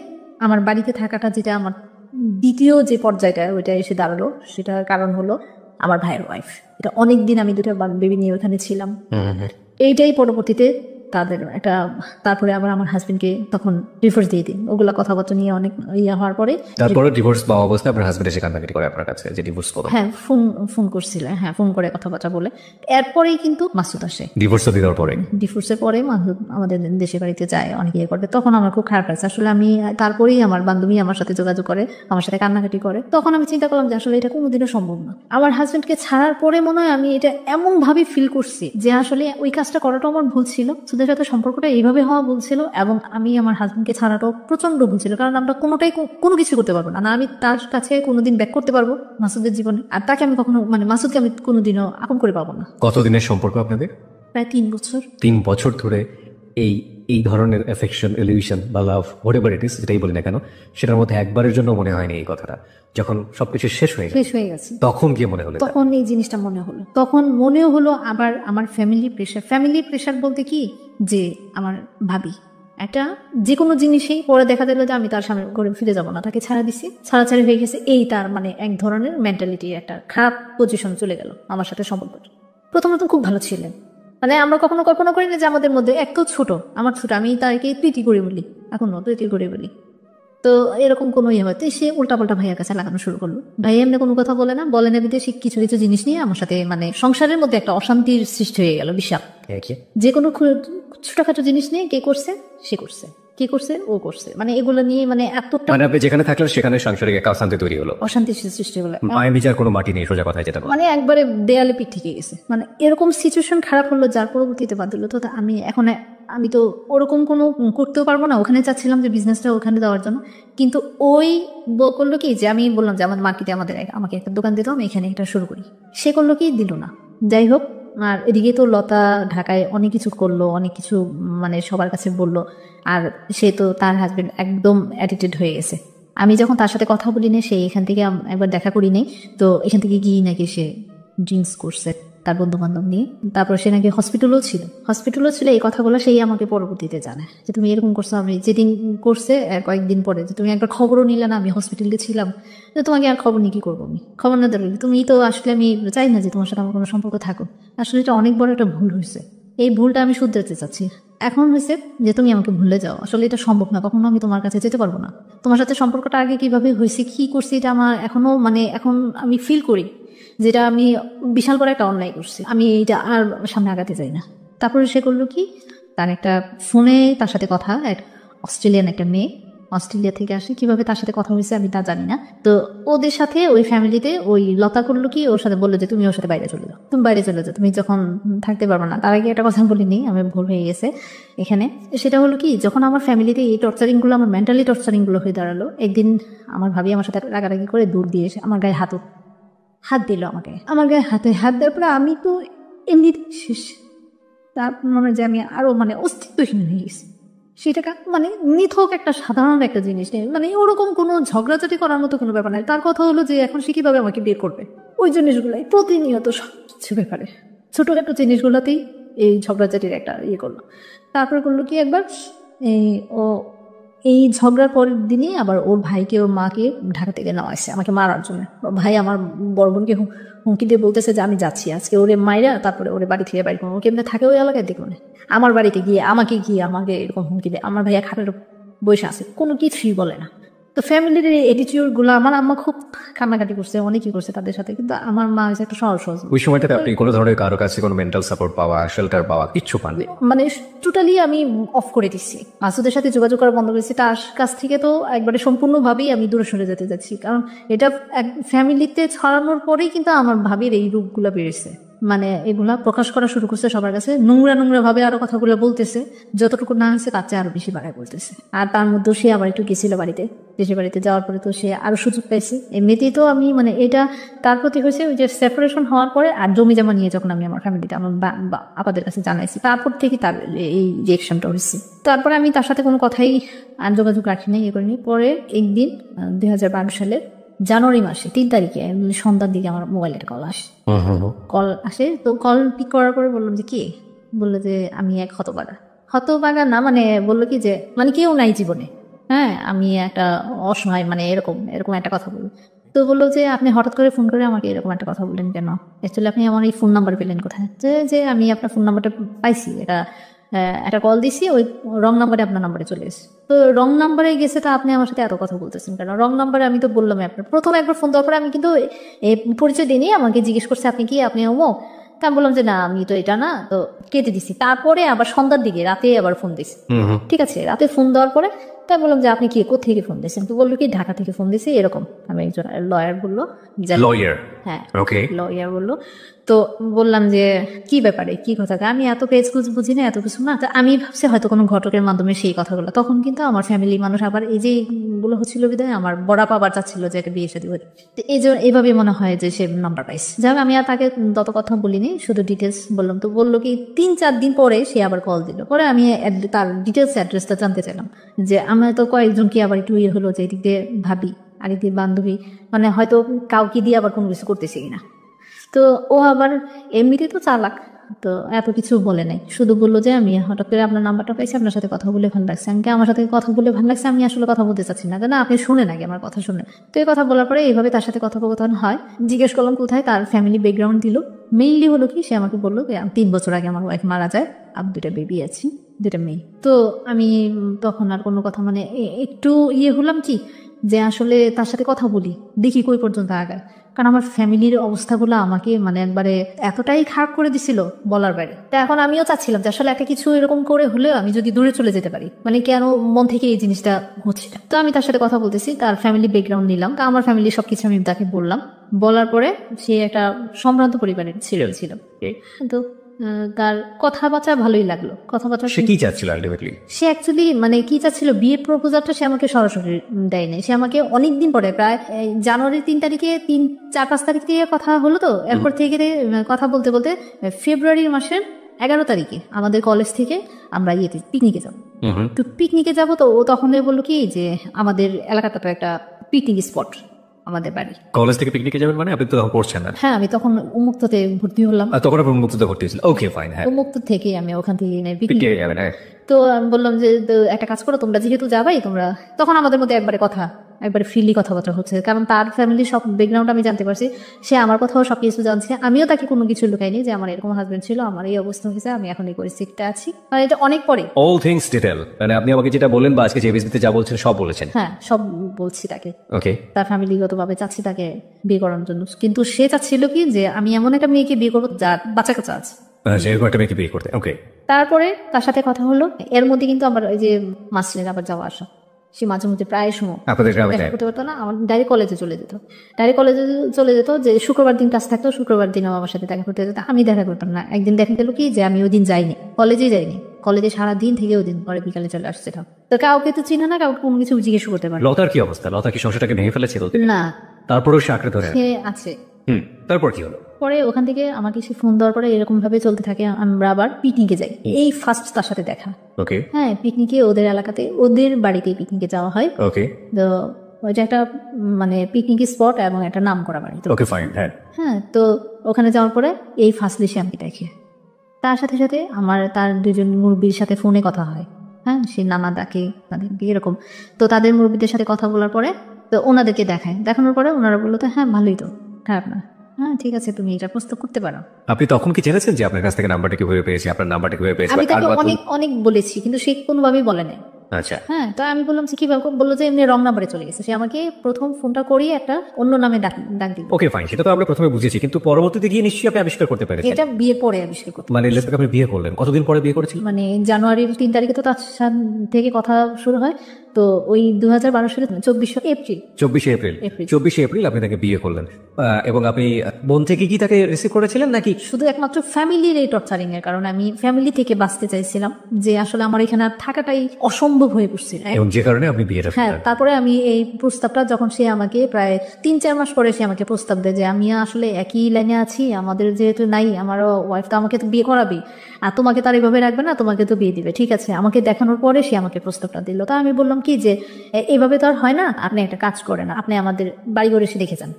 আমার বাড়িতে থাকাটা যেটা আমার দ্বিতীয় যে পর্যায়টা ওইটা এসে দাঁড়ালো, সেটার কারণ হলো আমার ভাইয়ের ওয়াইফ। এটা অনেকদিন আমি দুটো বেবি নিয়ে ওখানে ছিলাম। এইটাই পরবর্তীতে তাদের একটা, তারপরে আবার আমার হাজবেন্ডকে তখন ডিভোর্স দিয়ে দিই। ওগুলা কথাবার্তা নিয়ে অনেক হওয়ার পরে তারপরে ডিভোর্স পাওয়া অবস্থায় আপনার হাজবেন্ড এসে কান্নাকাটি করে আপনার কাছে যে ডিভোর্স করো? হ্যাঁ, ফোন করছিল, হ্যাঁ ফোন করে কথাবার্তা বলে। এরপরেই কিন্তু মাসুদ আসে। ডিভোর্সের পরে মাসুদ আমাদের দেশের বাড়িতে যায়, অনেক করবে। তখন আমার খুব খারাপ লাগছে আসলে। আমি তারপরেই আমার বান্ধবী আমার সাথে যোগাযোগ করে, আমার সাথে কান্নাকাটি করে। তখন আমি চিন্তা করলাম যে আসলে এটা কোনোদিনও সম্ভব না। আমার হাজবেন্ডকে ছাড়ার পরে মনে হয় আমি এটা এমন ভাবে ফিল করছি যে আসলে ওই কাজটা করাটা আমার ভুল ছিল, সুদের সাথে সম্পর্কটা এইভাবে হওয়া ভুল ছিল, এবং আমি আমার হাজবেন্ডকে ছাড়াটাও প্রচন্ড ভুল ছিল। কারণ আমরা কোনোটাই কোনো কিছু করতে পারবো না, আমি তার কাছে কোনোদিন ব্যাক করতে পারবো মাসুদের জীবনে, আর তাকে আমি কখনো মানে মাসুদকে আমি কোনোদিনও আপন করে পাবো না। কতদিনের সম্পর্ক আপনাদের? প্রায় 3 বছর। 3 বছর ধরে এই ধরনের অ্যাফেকশন, ইলিউশন বা লাভ, হোয়াটএভার ইট ইজ, যেটাই বলি না কেন, সেটার মধ্যে একবারের জন্য মনে হয়নি এই কথাটা? যখন সবকিছু শেষ হয়ে গেছে তখন গিয়ে মনে হলো, তখন এই জিনিসটা মনে হলো। তখন মনেও হলো আবার আমার ফ্যামিলি প্রেশার বলতে কি যে আমার ভাবি, একটা যে কোনো জিনিসেই পরে দেখা দিল যে আমি তার সামনে ঘরে ফিরে যাব না, তাকে ছাড়া দিছি, ছাড়াছাড়ি হয়ে গেছে, এই তার মানে এক ধরনের মেন্টালিটি, একটা খারাপ পজিশন চলে গেল আমার সাথে সম্পর্ক। প্রথম খুব ভালো ছিলেন, মানে আমরা কখনো কল্পনা করি না যে আমাদের মধ্যে এক তো ছোট, আমার ছোট, আমি তাকে প্রীতি করে বলি, এখনো প্রীতি করে বলি। তো এরকম কোনো ইয়ে হয়তো সে উল্টাপাল্টা ভাইয়ের কাছে লাগানো শুরু করলো। ভাই এমনি কোনো কথা বলে না, বলে না বিদেশি কিছু কিছু জিনিস নিয়ে আমার সাথে মানে সংসারের মধ্যে একটা অশান্তির সৃষ্টি হয়ে গেল বিশাল। যে কোনো ছোটখাটো জিনিস নিয়ে কে করছে, সে করছে, কে করছে, ও করছে, মানে এগুলো নিয়ে মানে এতটা মানে আপনি যেখানে থাকলেন সেখানে সাংসারিক একটা অশান্তি তৈরি হলো, অশান্তির সৃষ্টি হলো, মায়ের বিচার কোনো মাটি নেই, সোজা কথায় যেটা মানে একবারে দেয়ালে পিঠ থেকে গেছে। মানে এরকম সিচুয়েশন খারাপ হলো যার পরবর্তীতে বাদ দিল। তো আমি তো ওরকম কোনো করতেও পারবো না, ওখানে চাচ্ছিলাম যে বিজনেসটা ওখানে দেওয়ার জন্য, কিন্তু ওই করলো কি যে আমি বললাম যে আমার মার্কেটে আমাকে একটা দোকান দিতাম, এখানে এটা শুরু করি, সে করলো কি দিল না। যাই হোক, আর এদিকে তো লতা ঢাকায় অনেক কিছু করলো, অনেক কিছু মানে সবার কাছে বললো, আর সে তো তার হাজবেন্ড একদম অ্যাটিটিউড হয়ে গেছে। আমি যখন তার সাথে কথা বলি না, সে এখান থেকে একবার দেখা করি নাই, তো এখান থেকে গিয়ে নাকি সে ড্রিঙ্কস করছে তার বন্ধু বান্ধব নিয়ে। তারপর সে নাকি হসপিটালও ছিল, এই কথাগুলো সেই আমাকে পরবর্তীতে জানায় যে তুমি এরকম করছো। আমি যেদিন করছে কয়েকদিন পরে যে তুমি একবার খবরও নিলে না, আমি হসপিটালে ছিলাম, যে তোমাকে আর খবর নিয়ে কি করবো, আমি খবর না দিলে তুমি তো আসলে, আমি চাই না যে তোমার সাথে আমার কোনো সম্পর্ক থাকো। আসলে এটা অনেক বড় একটা ভুল হয়েছে, এই ভুলটা আমি শুধরাতে চাচ্ছি। এখন হয়েছে যে তুমি আমাকে ভুলে যাও, আসলে এটা সম্ভব না, কখনো আমি তোমার কাছে যেতে পারবো না। তোমার সাথে সম্পর্কটা আগে কিভাবে হয়েছে, কি করছি, এটা আমার এখনো মানে এখন আমি ফিল করি যেটা আমি বিশাল বড় একটা অন্যায় করছি, আমি এটা আর সামনে আগাতে চাই না। তারপরে সে করলো কি, তার একটা ফোনে তার সাথে কথা, এক অস্ট্রেলিয়ান একটা মেয়ে, অস্ট্রেলিয়া থেকে আসে, কিভাবে তার সাথে কথা হয়েছে আমি তা জানি না। তো ওদের সাথে ওই ফ্যামিলিতে ওই লতা করলো কি, ওর সাথে বললো যে তুমি ওর সাথে বাইরে চলে যাও, তুমি যখন থাকতে পারবে না। তার আগে একটা কথা বলিনি, আমি ভুল হয়ে গেছে এখানে। সেটা হলো কি, যখন আমার ফ্যামিলিতে এই টর্চারিংগুলো, আমার মেন্টালি টর্চারিংগুলো হয়ে দাঁড়ালো, একদিন আমার ভাবি আমার সাথে রাগারাগি করে দূর দিয়ে এসে আমার গায়ে হাত দিল, আমার গায়ে হাত দেওয়ার পরে আমি তো এমনি শেষ। তার মনে যে আমি আরো মানে অস্তিত্বহীন হয়ে গেছি। সেটা মানে নিথক একটা সাধারণ একটা জিনিস নেই, মানে ওরকম কোনো ঝগড়াঝাটি করার মতো কোনো ব্যাপার নাই। তার কথা হলো যে এখন সে কিভাবে আমাকে বের করবে, ওই জিনিসগুলাই প্রতিনিয়ত সব কিছু ব্যাপারে ছোটখাটো জিনিসগুলোতেই এই ঝগড়াঝাটির একটা করলো। তারপর করলো কি, একবার এই ঝগড়ার পরের দিনই আবার ওর ভাইকে, ওর মাকে ঢাকা থেকে নেওয়া আসছে আমাকে মারার জন্য। ভাই আমার বড় বোনকে হুমকি দিয়ে বলতেছে যে আমি যাচ্ছি আজকে ওরে মাইরা, তারপরে ওরে বাড়ি থেকে বাড়ি করবো। ও কেমনে থাকে ওই এলাকায় দেখবো না, আমার বাড়িতে গিয়ে আমাকে এরকম হুমকি দেয়। আমার ভাইয়া খাটের বসে আছে, কোনো কিছুই বলে না। তো ফ্যামিলির এই অ্যাটিটিউড গুলো, আমার আম্মা খুব কান্নাকাটি করছে, অনেকই করছে তাদের সাথে, কিন্তু আমার মা হচ্ছে একটা সহজ। ওই সময়টাতে আপনি কোনো ধরনের কারো কাছে কোনো মেন্টাল সাপোর্ট পাওয়া, শেল্টার পাওয়া কিচ্ছু পাননি? মানে টোটালি আমি অফ করে দিচ্ছি, মাসুদের সাথে যোগাযোগ করা বন্ধ করেছি, তার কাছ থেকে তো একবারে সম্পূর্ণভাবেই আমি দূরে সরে যেতে যাচ্ছি। কারণ এটা ফ্যামিলিতে ছড়ানোর পরেই কিন্তু আমার ভাবির এই রূপগুলো বেড়েছে, মানে এগুলা প্রকাশ করা শুরু করছে সবার কাছে, নোংরা ভাবে আরো কথাগুলো বলতেছে, যতটুকু না হয়েছে তার চেয়ে আরো বেশি বাড়ায় বলতেছে। আর তার মধ্যে সে আবার একটু গেছিল দেশের বাড়িতে যাওয়ার পরে তো সে আরো সুযোগ পাইছে। এমনিতেই তো আমি মানে এটা তার প্রতি হয়েছে ওই যে সেপারেশন হওয়ার পরে, আর জমি জমা নিয়ে যখন আমি আমার ফ্যামিলিতে আমার আপাদের কাছে জানাইছি, তারপর থেকে তার এই রিয়েকশনটা হয়েছে। তারপরে আমি তার সাথে কোনো কথাই আর যোগাযোগ রাখি নাই, করিনি। পরে একদিন 2012 সালের জানুয়ারি মাসে 3 তারিখে সন্ধ্যার দিকে আমার মোবাইলের কল আসে। তো কল পিক করার পরে বললাম যে কে, বললো যে আমি এক হতবাগা না, মানে বললো কি যে মানে কেউ নাই জীবনে, হ্যাঁ আমি একটা অসহায়, মানে এরকম একটা কথা বললো। তো বললো যে আপনি হঠাৎ করে ফোন করে আমাকে এরকম একটা কথা বললেন কেন, অ্যাকচুয়ালি আপনি আমার এই ফোন নাম্বার পেলেন কোথায়? যে আমি আপনার ফোন নাম্বারটা পাইছি, একটা কল দিছি, ওই রং নাম্বারে আপনার নাম্বারে চলে এসেছে। তো রং নাম্বারে গেছে, তা আপনি আমার সাথে এত কথা বলতেছেন কেন? রং নাম্বারে আমি তো বললাম আপনার প্রথম একবার ফোন দেওয়ার পরে আমি কিন্তু পরিচয় দিইনি, আমাকে জিজ্ঞেস করছে আপনি কি, আপনি অমুক। তা আমি বললাম যে না আমি তো এটা না, তো কেটে দিছি। তারপরে আবার সন্ধ্যার দিকে রাতে আবার ফোন দিছি, ঠিক আছে, রাতে ফোন দেওয়ার পরে তাই বললাম যে আপনি কি কোথেকে ফোন দিয়েছেন? তো বললো কি ঢাকা থেকে ফোন দিয়েছি এরকম। আমি একজন লয়ার বললো, হ্যাঁ লয়ার বললো। তো বললাম যে কি ব্যাপারে, কি কথা? আমি এত পেজ বুঝি না, এত কিছু না। আমি ভাবছি হয়তো কোনো ঘটকের মাধ্যমে সেই কথাগুলো। তখন কিন্তু আমার ফ্যামিলি মানুষ আবার এই যে গুলো হচ্ছিল বিধায় আমার বড়াপা আবার চাচ্ছিল যে একটা বিয়ে শাদী হয়ে, তো এইভাবে মনে হয় যে সে নাম্বার পাইছে। যাই হোক, আমি আর তাকে তত কথা বলিনি, শুধু ডিটেলস বললাম। তো বললো কি 3-4 দিন পরে সে আবার কল দিল। পরে আমি তার ডিটেলস অ্যাড্রেসটা জানতে চাইলাম, যে আমরা তো কয়েকজনকে আবার একটু হলো যে এদিক দিয়ে ভাবি আর এদিক দিয়ে বান্ধবী, মানে হয়তো কাউকে দিয়ে আবার কোনো কিছু করতেছে কিনা। তো ও আবার এমনিতে তো চালাক, তো এত কিছু বলে নাই, শুধু বললো যে আমি হঠাৎ করে আপনার নাম্বারটা পেয়েছি, আপনার সাথে কথা বলে ভালো লাগছে। আমি আমার সাথে কথা বলে ভালো লাগছে, আমি আসলে কথা বলতে চাচ্ছি না, না আপনি শুনে নাকি আমার কথা শুনে। তো এই কথা বলার পরে এইভাবে তার সাথে কথোপকথন হয়। জিজ্ঞেস করলাম কোথায়, তার ফ্যামিলি ব্যাকগ্রাউন্ড দিল। মেইনলি হলো কি, সে আমাকে বললো যে 3 বছর আগে আমার ওয়াইফ মারা যায়, আর 2টা বেবি আছে, 2টা মেয়ে। তো আমি তখন আর কোনো কথা মানে একটু হলাম কি যে আসলে তার সাথে কথা বলি, দেখি কই পর্যন্ত আগায়। কারণ আমার ফ্যামিলির অবস্থাগুলো আমাকে মানে একবারে এতটাই খারাপ করে দিছিল বলার বাইরে। তা এখন আমিও চাচ্ছিলাম যে আসলে একটা কিছু এরকম করে হলেও আমি যদি দূরে চলে যেতে পারি, মানে কেন মন থেকে এই জিনিসটা হচ্ছে না। তো আমি তার সাথে কথা বলতেছি, তার ফ্যামিলি ব্যাকগ্রাউন্ড নিলাম, তা আমার ফ্যামিলি সবকিছু আমি তাকে বললাম। বলার পরে সে একটা সম্ভ্রান্ত পরিবারের ছিল। তো তার কথাবার্তা ভালোই লাগলো, কথাবার্তা। সে কি চাচ্ছিল আলটিমেটলি? সে অ্যাকচুয়ালি মানে কি চাচ্ছিল, বিয়ের প্রপোজালটা সে আমাকে সরাসরি দেয় নাই, সে আমাকে অনেকদিন পরে প্রায় জানুয়ারির 3 তারিখে 3-4-5 তারিখ থেকে কথা হলো। তো এরপর থেকে কথা বলতে বলতে ফেব্রুয়ারির মাসের 11 তারিখে আমাদের কলেজ থেকে আমরা পিকনিকে যাবো। তো পিকনিকে যাবো, তো ও তখন বললো কি যে আমাদের এলাকাটা তো একটা পিকনিক স্পট, আমাদের বাড়ি। কলেজ থেকে পিকনিকে যাবেন মানে? আপনি তো তখন পড়ছেন না? হ্যাঁ, আমি তখন উন্মুক্ততে ভর্তি হলাম। তখন আপনি মুক্ততে ভর্তি হয়েছিল? Okay fine. হ্যাঁ, উন্মুক্ত থেকে আমি ওখান থেকে পিকনিকে যাবেন। হ্যাঁ, তো আমি বললাম যে একটা কাজ করো, তোমরা যেহেতু যাবাই, তোমরা তখন আমাদের মধ্যে একবারে ফ্রিলি কথাবার্তা হচ্ছে, কারণ তার ফ্যামিলির সব ব্যাকগ্রাউন্ড আমি জানতে পারছি, সে আমার কথাও সবকিছু জানছে। আমিও তাকে কোনো কিছু লুকাইনি যে আমার এরকম হাজবেন্ড ছিল, আমার এই অবস্থা হয়েছে, আমি এখন এই পরিস্থিতিতে আছি। মানে এটা অনেক পরে অল থিংস ডিটেল, মানে আপনি আমাকে যেটা বললেন বা আজকে যে বিজনেসে যা বলছেন সব বলেছেন। হ্যাঁ, সব বলছি তাকে। ওকে। তার ফ্যামিলিগতভাবে চাচ্ছি তাকে বিয়ে করার জন্য, কিন্তু সে চাচ্ছিল কি যে আমি এমন একটা মেয়েকে বিয়ে করবো যার বাচ্চা কাচ্চা আছে। সেরকম একটা মেয়েকে বিয়ে করতে। ওকে। তারপরে তার সাথে কথা হলো, এর মধ্যে কিন্তু আমার ওই যে মাসলের আবার যাওয়া আসা, সে মাঝে মধ্যে প্রায় সময় আপনাদের গ্রামে দেখা করতে পারতো না, আমার ডাইরেক্ট কলেজে চলে যেত। যে শুক্রবার দিন ক্লাস থাকতো, শুক্রবার দিন আমার সাথে দেখা করতে যেত, আমি দেখা করতাম না। একদিন দেখা গেল কি যে আমি ওই দিন যাইনি, কলেজেই যাইনি, কলেজে সারাদিন থেকে ওই দিন পরে বিকালে চলে আসছিলাম। তো কাউকে তো চিনে না, কাউকে কোনো কিছু জিজ্ঞেস করতে পারে। লতার কি অবস্থা? লতা কি সংসারটাকে ভেঙে ফেলেছিল? না, তারপরেও সে আঁকড়ে ধরে সে আছে। তারপর কি হলো? পরে ওখান থেকে আমাকে সে ফোন দেওয়ার পরে এরকম ভাবে চলতে থাকে, আমরা আবার পিকনিকে যাই। এই ফার্স্ট তার সাথে দেখা। ওকে। হ্যাঁ, পিকনিকে ওদের এলাকাতে, ওদের বাড়িতে পিকনিকে যাওয়া হয়। ওকে। তো ওইটা একটা মানে পিকনিক স্পট এবং একটা নাম করা বাড়ি। Okay fine. হ্যাঁ। হ্যাঁ, তো ওখানে যাওয়ার পরে এই ফার্স্টলি সে আমাকে দেখে। তার সাথে সাথে আমার তার 2জন মুরব্বীর সাথে ফোনে কথা হয়। হ্যাঁ, সে নানা ডাকে তাদেরকে এরকম। তো তাদের মুরব্বীদের সাথে কথা বলার পরে তো ওনাদেরকে দেখানোর পরে ওনারা বললো তো হ্যাঁ ভালোই, তো খারাপ না, হ্যাঁ ঠিক আছে, তুমি এটা প্রস্তাব করতে পারো। আপনি তখন কি জেনেছেন যে আপনার কাছ থেকে নাম্বারটা কিভাবে পেয়েছি, আপনার নাম্বারটা কিভাবে পেয়েছি? আমি তাকে অনেক অনেক বলেছি, কিন্তু সে কোনোভাবেই বলে না। আচ্ছা। হ্যাঁ, তো আমি বললাম যে কিভাবে, বললো যে এমনি রং নাম্বারে চলে গেছে, সে আমাকে প্রথম ফোনটা করিয়ে একটা অন্য নামে ডাক দিল। ওকে ফাইন, সেটা তো আমরা প্রথমে বুঝেছি, কিন্তু পরবর্তীতে গিয়ে নিশ্চয়ই আপনি আবিষ্কার করতে পেরেছেন। এটা বিয়ের পরে আবিষ্কার করতে। মানে লেটস আপনি বিয়ে করলেন, কতদিন পরে বিয়ে করেছিলেন? মানে জানুয়ারির 3 তারিখে তো তার থেকে কথা শুরু হয়, তো ওই 2012 সালে 24 এপ্রিল 24 এপ্রিল আপনি তাকে বিয়ে করলেন। এবং আপনি বোন থেকে কি তাকে রিসিভ করেছিলেন নাকি শুধু একমাত্র ফ্যামিলির এই টর্চারিং এর কারণে আমি ফ্যামিলি থেকে বাঁচতে চাইছিলাম, যে আসলে আমার এখানে আর থাকাটাই অসম্ভব হয়ে পড়ছিল, এবং যে কারণে আপনি বিয়েটা? হ্যাঁ, তারপরে আমি এই প্রস্তাবটা যখন সে আমাকে প্রায় 3-4 মাস পরে সে আমাকে প্রস্তাব দেয় যে আমি আসলে একই লাইনে আছি, আমাদের যেহেতু নাই, আমার ওয়াইফ তো আমাকে তো বিয়ে করাবে, আর তোমাকে তার এইভাবে রাখবে না, তোমাকে তো বিয়ে দিবে, ঠিক আছে। আমাকে দেখানোর পরে সে আমাকে প্রস্তাবটা দিল। তা আমি বললাম কি যে এইভাবে তো আর হয় না, আপনি একটা কাজ করেন, আপনি আমাদের বাড়িঘর এসে দেখে যান।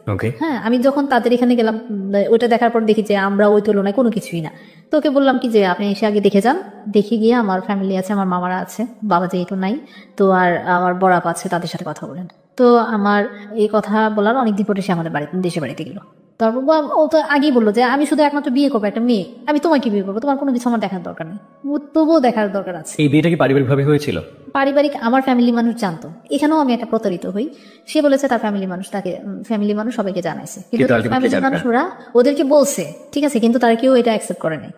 হ্যাঁ, আমি যখন তাদের এখানে গেলাম, ওইটা দেখার পর দেখি যে আমরা ওই তুলনায় কোনো কিছুই না। তো ওকে বললাম কি যে আপনি এসে আগে দেখে যান, দেখে গিয়ে আমার ফ্যামিলি আছে, আমার মামারা আছে, বাবা যেহেতু নাই, তো আর আমার বড় আপা আছে, তাদের সাথে কথা বলেন। তো আমার এই কথা বলার অনেকদিন পরে সে আমাদের দেশে বাড়িতে গেল। তারপর ও তো আগেই বললো যে আমি শুধু একমাত্র বিয়ে করবো একটা মেয়ে, আমি তোমাকে বিয়ে করবো, তোমার কোনো কিছু আমার দেখার দরকার নেই। তবুও দেখার দরকার আছে। এই বিয়েটা কি পারিবারিক ভাবে হয়েছিল? পারিবারিক, আমার ফ্যামিলি মানুষ জানতো। এখানেও আমি একটা প্রতারিত হই। সে বলেছে তার ফ্যামিলি মানুষ সবাইকে জানাইছে, কিন্তু ফ্যামিলি মানুষরা ওদেরকে বলছে ঠিক আছে, কিন্তু তারা কেউ এটা অ্যাকসেপ্ট করে নাই।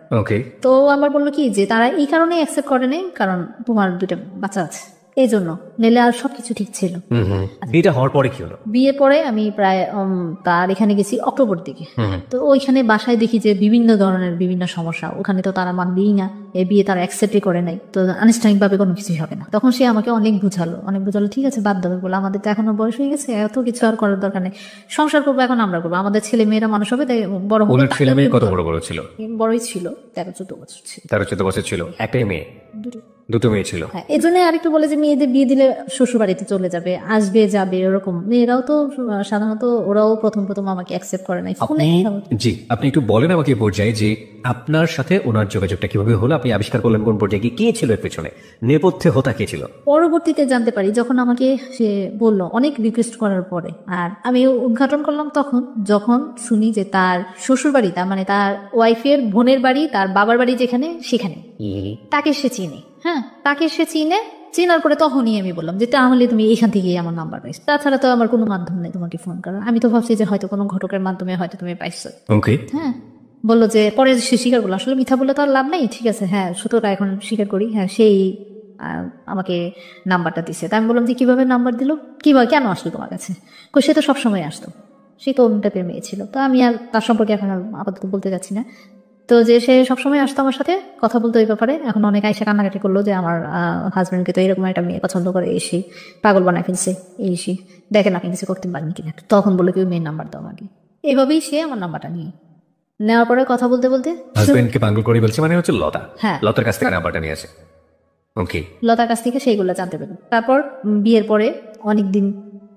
তো আমার বললো কি যে তারা এই কারণে অ্যাকসেপ্ট করে নাই, কারণ তোমার 2টা বাচ্চা আছে, এই জন্য, নিলে আর সবকিছু ঠিক ছিল। বিয়েটা হওয়ার পরে কি হলো? বিয়ের পরে আমি প্রায় তার এখানে গেছি অক্টোবর দিকে। তো ওইখানে বাসায় দেখি যে বিভিন্ন ধরনের বিভিন্ন সমস্যা, ওখানে তো তারা মানবেই না, এই বিয়ে তারা অ্যাকসেপ্টই করে নাই, তো আনুষ্ঠানিক ভাবে কোনো কিছুই হবে না। তখন সে আমাকে অনেক বুঝালো, ঠিক আছে বাদ দেবে বলে, আমাদের তো এখনো বয়স হয়ে গেছে, এত কিছু আর করার দরকার নেই, সংসার করবো এখন আমরা করবো, আমাদের ছেলে মেয়েরা মানুষ হবে, তাই বড় ছেলে মেয়ে কত বড় ছিল? বড়ই ছিল, 13-14 বছর ছিল। 13-14 বছর ছিল। একটাই মেয়ে? দুটো মেয়ে ছিল। হ্যাঁ, এই জন্য আরেকটু বলে যে মেয়েদের বিয়ে দিলে শ্বশুর বাড়িতে চলে যাবে, আসবে যাবে, এরকম। মেয়েরাও তো সাধারণত ওরাও প্রথম প্রথম আমাকে অ্যাকসেপ্ট করে নাই। জি, আপনি একটু বলেন আমাকে পর্যায়ে যে আপনার সাথে ওনার যোগাযোগটা কিভাবে হলো, আপনি আবিষ্কার করলেন কোন পর্যায়ে, কে ছিল এর পেছনে, নেপথ্যে হোতা কে ছিল? পরবর্তীতে জানতে পারি যখন আমাকে সে বললো, অনেক রিকোয়েস্ট করার পরে, আর আমি উদ্ঘাটন করলাম তখন যখন শুনি যে তার শ্বশুর বাড়ি, তার মানে তার ওয়াইফের বোনের বাড়ি, তার বাবার বাড়ি যেখানে, সেখানে তাকে সে চিনে। হ্যাঁ, তাকে সে চিনে। চেনার পরে তখনই আমি বললাম যে তাহলে তুমি এখান থেকেই আমার নাম্বার পাইছো, তাছাড়া তো আমার কোনো মাধ্যম নেই তোমাকে ফোন করার। আমি তো ভাবছি যে হয়তো কোনো ঘটকের মাধ্যমে হয়তো তুমি পাইছো। ওকে। হ্যাঁ, বললো যে পরে সে স্বীকার করলো, আসলে মিথ্যা বললে তো আর লাভ নেই, ঠিক আছে হ্যাঁ সত্যটা এখন স্বীকার করি, হ্যাঁ সেই আমাকে নাম্বারটা দিছে। তা আমি বললাম যে কিভাবে নাম্বার দিল, কিভাবে কেন আসলো তোমার কাছে? সে তো সবসময় আসতো, সে তো অন্য টাইপের মেয়ে ছিল। তো আমি আর তার সম্পর্কে এখন আপাতত বলতে যাচ্ছি না। তো যে সে সবসময় আসতো আমার সাথে কথা বলতো এই ব্যাপারে। এখন অনেক আইসা কান্নাকাটি করলো যে আমার হাজবেন্ডকে তো এরকম একটা মেয়ে পছন্দ করে, এসে পাগল বানায় ফেলছে, এসে দেখেন আপনি কিছু করতে পারেন কিনা। তখন বলে কেউ মেয়ের নাম্বার দাও আমাকে। এভাবেই সে আমার নাম্বারটা নিয়ে নেওয়ার পরে কথা বলতে বলতে হাজবেন্ডকে পাগল করে বলছে, মানে হচ্ছে লতা। হ্যাঁ, লতার কাছ থেকে নাম্বারটা নিয়ে আসে। ওকে। লতার কাছ থেকে সেইগুলো জানতে পারি। তারপর বিয়ের পরে অনেক দিন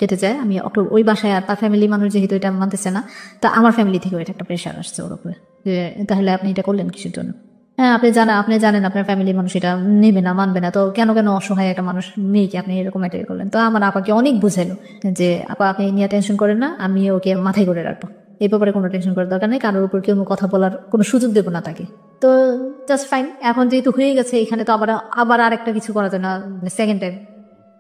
কেটে যায়। আমি ওই বাসায়, আর তার ফ্যামিলি মানুষ যেহেতু এটা মানতেছে না, তা আমার ফ্যামিলি থেকে এটা একটা প্রেশার আসছে ওর উপরে যে তাহলে আপনি এটা করলেন কিসের জন্য? হ্যাঁ, আপনি জানেন আপনার ফ্যামিলির মানুষ এটা নেবে না, মানবে না, তো কেন অসহায় একটা মানুষ মেয়েকে আপনি এরকম একটা করলেন? তো আমার আপাকে অনেক বুঝাইলো যে আপা আপনি নিয়ে টেনশন করেন না, আমি ওকে মাথায় করে রাখবো, এই ব্যাপারে কোনো টেনশন করার দরকার নেই, কারোর উপর কেউ কথা বলার কোনো সুযোগ দেবো না তাকে। তো জাস্ট ফাইন। এখন যেহেতু হয়ে গেছে, এখানে তো আবার আরেকটা কিছু করা যায় না, সেকেন্ড টাইম।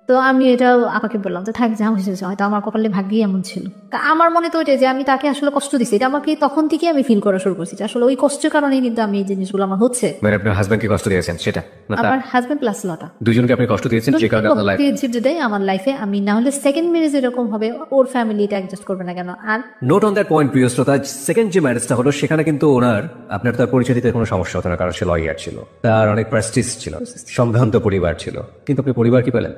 তো আমি এটা আমাকে বললাম যে থাক, যা হয়েছে হয়তো আমার কপালে ভাগ্যই এমন ছিল। আমার মনে তো ওইটাই যে আমি তাকে আসলে কষ্ট দিচ্ছি, এটা আমাকে তখন থেকে আমি ফিল করা শুরু করছি যে আসলে ওই কষ্টের কারণেই কিন্তু আমি এই জিনিসগুলো আমার হচ্ছে। মানে আপনার হাজবেন্ডকে কষ্ট দিয়েছেন সেটা? আমার হাজবেন্ড প্লাস লতা দুজনকে আপনি কষ্ট দিয়েছেন যে কারণে আপনার লাইফে দেয় আমার লাইফে। আমি না হলে সেকেন্ড ম্যারেজ এরকম হবে, ওর ফ্যামিলি এটা অ্যাডজাস্ট করবে না কেন? আর নোট অন দ্যাট পয়েন্ট প্রিয় শ্রোতা, সেকেন্ড যে ম্যারেজটা হলো সেখানে কিন্তু ওনার আপনার তার পরিচয় দিতে কোনো সমস্যা হতো না, কারণ সে লয়ার ছিল, তার অনেক প্রেস্টিজ ছিল, সম্ভ্রান্ত পরিবার ছিল। কিন্তু আপনি পরিবার কি পেলেন?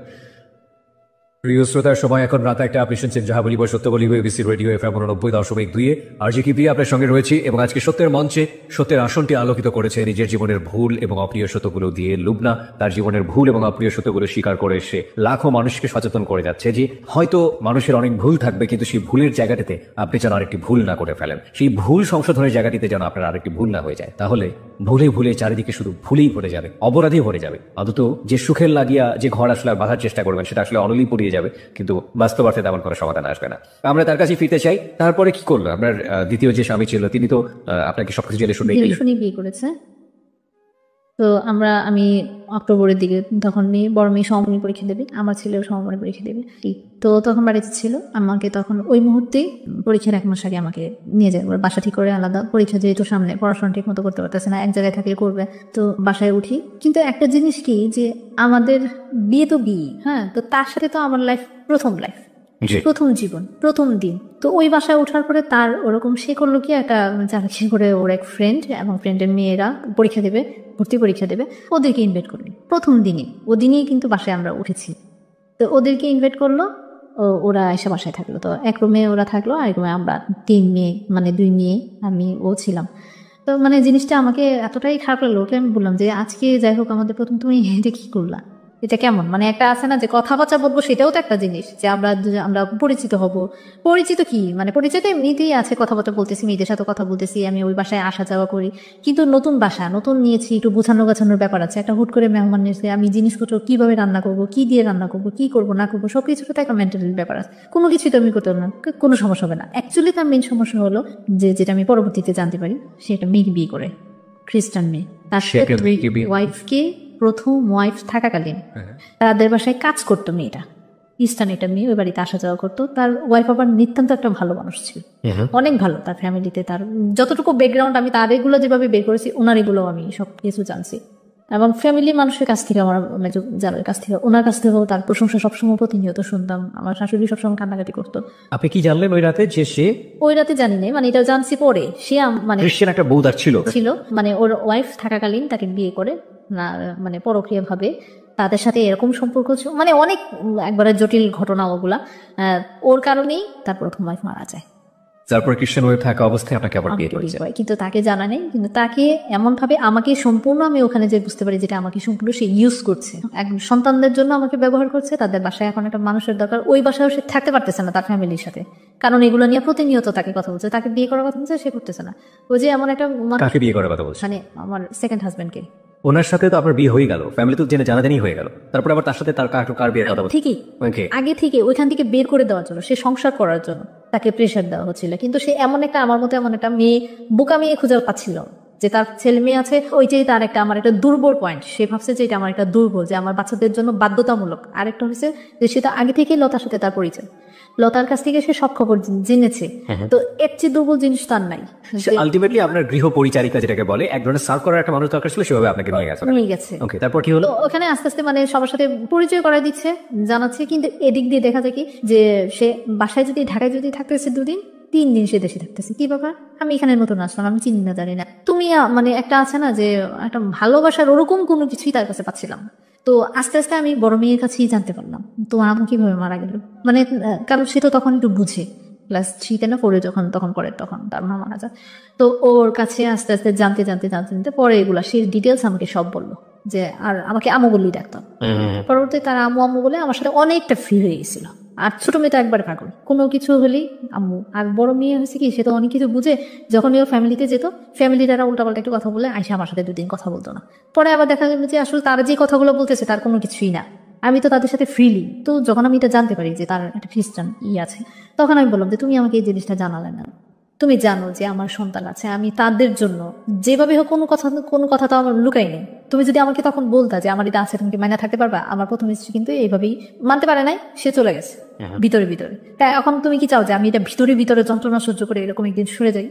প্রিয় শ্রোতার সময় এখন রাত একটা, আপনি শুনছেন যাহা বলিব সত্য বলিব, এবিসি রেডিও FM 90.2 আর যে কি প্রিয়া আপনার সঙ্গে রয়েছি। এবং আজকে সত্যের মঞ্চে সত্যের আসনটি আলোকিত করেছে নিজের জীবনের ভুল এবং অপ্রিয় সত্যগুলো দিয়ে লুবনা। তার জীবনের ভুল এবং অপ্রিয় সত্যগুলো স্বীকার করে সে লাখো মানুষকে সচেতন করে যাচ্ছে যে হয়তো মানুষের অনেক ভুল থাকবে, কিন্তু সেই ভুলের জায়গাটিতে আপনি যেন আরেকটি ভুল না করে ফেলেন, সেই ভুল সংশোধনের জায়গাটিতে যেন আপনার আরেকটি ভুল না হয়ে যায়। তাহলে ভুলে ভুলে চারিদিকে শুধু ভুলেই ভরে যাবে, অপরাধী ভরে যাবে। অন্তত যে সুখের লাগিয়া যে ঘর আসলে বাঁধার চেষ্টা করবেন সেটা আসলে অনলি পড়িয়ে যাবে, কিন্তু বাস্তব অর্থে তেমন কোনো সমাধান আসবে না। আমরা তার কাছে ফিরতে চাই। তারপরে কি করলো? আপনার দ্বিতীয় যে স্বামী ছিল তিনি তো আপনাকে সবকিছু জেনে শুনে বিয়ে করেছে। তো আমি অক্টোবরের দিকে, তখন বড় মেয়ে সমমানী পরীক্ষা দেবে, আমার ছেলেও সমমানী পরীক্ষা দেবে। তো তখন বাড়িতে ছিল, আমাকে তখন ওই মুহূর্তে পরীক্ষার 1 মাস আগে আমাকে নিয়ে যায় বাসা ঠিক করে, আলাদা পরীক্ষা যেহেতু সামনে, পড়াশোনা ঠিক মতো করতে পারতেছে না, এক জায়গায় থাকলে করবে, তো বাসায় উঠি। কিন্তু একটা জিনিস কি, যে আমাদের বিয়ে তো বিয়ে, হ্যাঁ, তো তার সাথে তো আমার প্রথম লাইফ, প্রথম জীবন, প্রথম দিন। তো ওই বাসায় ওঠার পরে তার ওরকম সে করলো কি, একটা চাকরি করে ওর এক ফ্রেন্ড এবং ফ্রেন্ডের মেয়েরা পরীক্ষা দেবে, ভর্তি পরীক্ষা দেবে, ওদেরকে ইনভাইট করলো প্রথম দিনই। ওদিনই কিন্তু বাসায় আমরা উঠেছি। তো ওদেরকে ইনভাইট করলো, ওরা এসে বাসায় থাকলো। তো এক রুমে ওরা থাকলো, আর এক রুমে আমরা 3 মেয়ে, মানে 2 মেয়ে আমি ও ছিলাম। তো মানে জিনিসটা আমাকে এতটাই খারাপ লাগলো, ওকে আমি বললাম যে আজকে যাই হোক আমাদের প্রথম, তুমি এটা কি করলা, এটা কেমন? মানে একটা আছে না যে কথাবার্তা বলবো, সেটাও তো একটা জিনিস, যে আমরা পরিচিত হব। পরিচিত কি, মানে পরিচিত এমনিতেই আছে, কথাবার্তা বলতেছি, মেয়েদের সাথে কথা বলতেছি, আমি ওই বাসায় আসা যাওয়া করি। কিন্তু নতুন বাসা, নতুন নিয়েছি, একটু গোছানোর ব্যাপার আছে, একটা হুট করে মেহমান নিয়েছে, আমি জিনিসপত্র কিভাবে রান্না করবো, কি দিয়ে রান্না করবো, কি করবো না করবো, সবকিছুতে তো একটা মেন্টাল ব্যাপার আছে। কোনো কিছুই তো আমি করতে পারবো না, কোনো সমস্যা হবে না। অ্যাকচুয়ালি তার মেন সমস্যা হলো যে, যেটা আমি পরবর্তীতে জানতে পারি, সে একটা মেয়েকে বিয়ে করে, খ্রিস্টান মেয়ে। তার ওয়াইফকে প্রথম ওয়াইফ থাকাকালীন তাদের বাসায় কাজ করতো মেয়েটা, ইস্টার্ন একটা মেয়ে, ওই বাড়িতে আসা যাওয়া করতো। তার ওয়াইফ আবার নিতান্ত একটা ভালো মানুষ ছিল, অনেক ভালো। তার ফ্যামিলিতে তার যতটুকু ব্যাকগ্রাউন্ড, আমি তার এগুলো যেভাবে বের করেছি, ওনার এগুলো আমি সব কিছু জানছি। এবং ফ্যামিলি মানুষের কাছ থেকে, আমার জানার কাছ থেকে, ওনার কাছ থেকেও তার প্রশংসা সবসময় প্রতিনিয়ত শুনতাম। আমার শাশুড়ি সবসময় কান্নাকাটি করতো। আপনি কি জানলেন ওই রাতে যে সে? ওই রাতে জানি না, মানে এটা জানছি পরে। সে মানে খ্রিস্টান একটা বউদার ছিল, মানে ওর ওয়াইফ থাকাকালীন তাকে বিয়ে করে না, মানে পরকীয়া ভাবে তাদের সাথে এরকম সম্পর্ক ছিল, মানে অনেক একবারে জটিল ঘটনা ওগুলা। ওর কারণেই তার প্রথম ওয়াইফ মারা যায়। তারপর খ্রিস্টান হয়ে থাকা অবস্থায় আপনাকে আবার বিয়ে আমাকে করেছে। বিয়ে করে। কিন্তু তাকে জানা নেই, কিন্তু তাকে এমন ভাবে আমাকে সম্পূর্ণ, আমি ওখানে যে বুঝতে পারি যেটা আমাকে সম্পূর্ণ সে ইউজ করছে, এক সন্তানদের জন্য আমাকে ব্যবহার করছে। তাদের বাসায় এখন একটা মানুষের দরকার, ওই বাসায় সে থাকতে পারতেছে না তার ফ্যামিলির সাথে, কারণ এগুলো নিয়ে প্রতিনিয়ত তাকে কথা বলছে। তাকে বিয়ে করার কথা বলছে, সে করতেছে না। ওই যে এমন একটা কাকে বিয়ে করার কথা বলছেন? মানে আমার সেকেন্ড হাজবেন্ডকে। ওনার সাথে তো আপনার বিয়ে হয়ে গেল, ফ্যামিলি তো জেনে জানাজানি হয়ে গেল, তারপর আবার তার সাথে তার কার বিয়ের কথা বলছেন? ঠিকই, ওকে, আগে থেকে ওইখান থেকে বের করে দেওয়ার জন্য, সে সংসার করার জন্য তাকে প্রেশার দেওয়া হচ্ছিল। কিন্তু সে এমন একটা, আমার মতো এমন একটা মেয়ে, বোকা মেয়ে খুঁজে পাচ্ছিল যে তার ছেলে মেয়ে আছে, ওইটাই তার একটা, আমার একটা দুর্বল পয়েন্ট। সে ভাবছে যে এটা আমার একটা দুর্বল, যে আমার বাচ্চাদের জন্য বাধ্যতামূলক। আরেকটা হচ্ছে যে সে তো আগে থেকেই লতার সাথে তার পরিচয়, লতার কাছ থেকে সে সব খবর জেনেছে। তো এর চেয়ে দুর্বল জিনিস তার নাই। আলটিমেটলি আপনার গৃহ পরিচারিকা যেটাকে বলে, এক ধরনের সার্ভ করার একটা মানুষ দরকার ছিল, সেভাবে আপনাকে নিয়ে গেছে। নিয়ে গেছে। ওকে, তারপর কি হলো? তো ওখানে আস্তে আস্তে মানে সবার সাথে পরিচয় করাই দিচ্ছে, জানাচ্ছে। কিন্তু এদিক দিয়ে দেখা যায় কি যে সে বাসায় যদি, ঢাকায় যদি থাকতেছে 2 দিন, 3 দিন সে দেশে থাকতেছে। কি ব্যাপার, আমি এখানে নতুন আসলাম, আমি চিনি না, জানি না। তুমি মানে একটা আছে না যে একটা ভালোবাসার ওরকম কোনো কিছুই তার কাছে পাচ্ছিলাম না। তো আস্তে আস্তে আমি বড় মেয়ের কাছেই জানতে পারলাম তোমার আম্মু কিভাবে মারা গেল। মানে কারণ সে তো তখন একটু বুঝে, ক্লাস 3-তে না 4-এ যখন তখন পড়ে, তখন তার মা মারা যায়। তো ওর কাছে আস্তে আস্তে জানতে জানতে জানতে জানতে পরে এগুলা সে ডিটেলস আমাকে সব বললো, যে আর আমাকে আম্মু বললেই ডাকতাম। পরবর্তী তার আম্মু আম্মু বলে আমার সাথে অনেকটা ফ্রি হয়ে গেছিল। আর ছোট মেয়ে তো একবার পাগল, কোনো কিছু হলেই আম্মু। আর বড় মেয়ে হয়েছে কি, সে তো অনেক কিছু বুঝে। যখন ওর ফ্যামিলিতে যেত, ফ্যামিলি দ্বারা উল্টাপাল্টা একটু কথা বলে আইসা আমার সাথে 2 দিন কথা বলতো না। পরে আবার দেখা গেল যে আসলে তারা যে কথাগুলো বলতেছে তার কোনো কিছুই না, আমি তো তাদের সাথে ফ্রিলি। তো যখন আমি এটা জানতে পারি যে তার একটা খ্রিস্টান আছে, তখন আমি বললাম যে তুমি আমাকে এই জিনিসটা জানালে না। তুমি জানো যে আমার সন্তান আছে, আমি তাদের জন্য যেভাবে হোক কোনো কথা তো আমার লুকাই নেই। তুমি যদি আমাকে তখন বলতা যে আমার এটা আছে, তুমি কি মাইনা থাকতে পারবা? আমার প্রথম স্ত্রী কিন্তু এইভাবেই মানতে পারে নাই, সে চলে গেছে ভিতরে ভিতরে। তাই এখন তুমি কি চাও যে আমি এটা ভিতরে ভিতরে যন্ত্রণা সহ্য করে এরকম একদিন সরে যাই?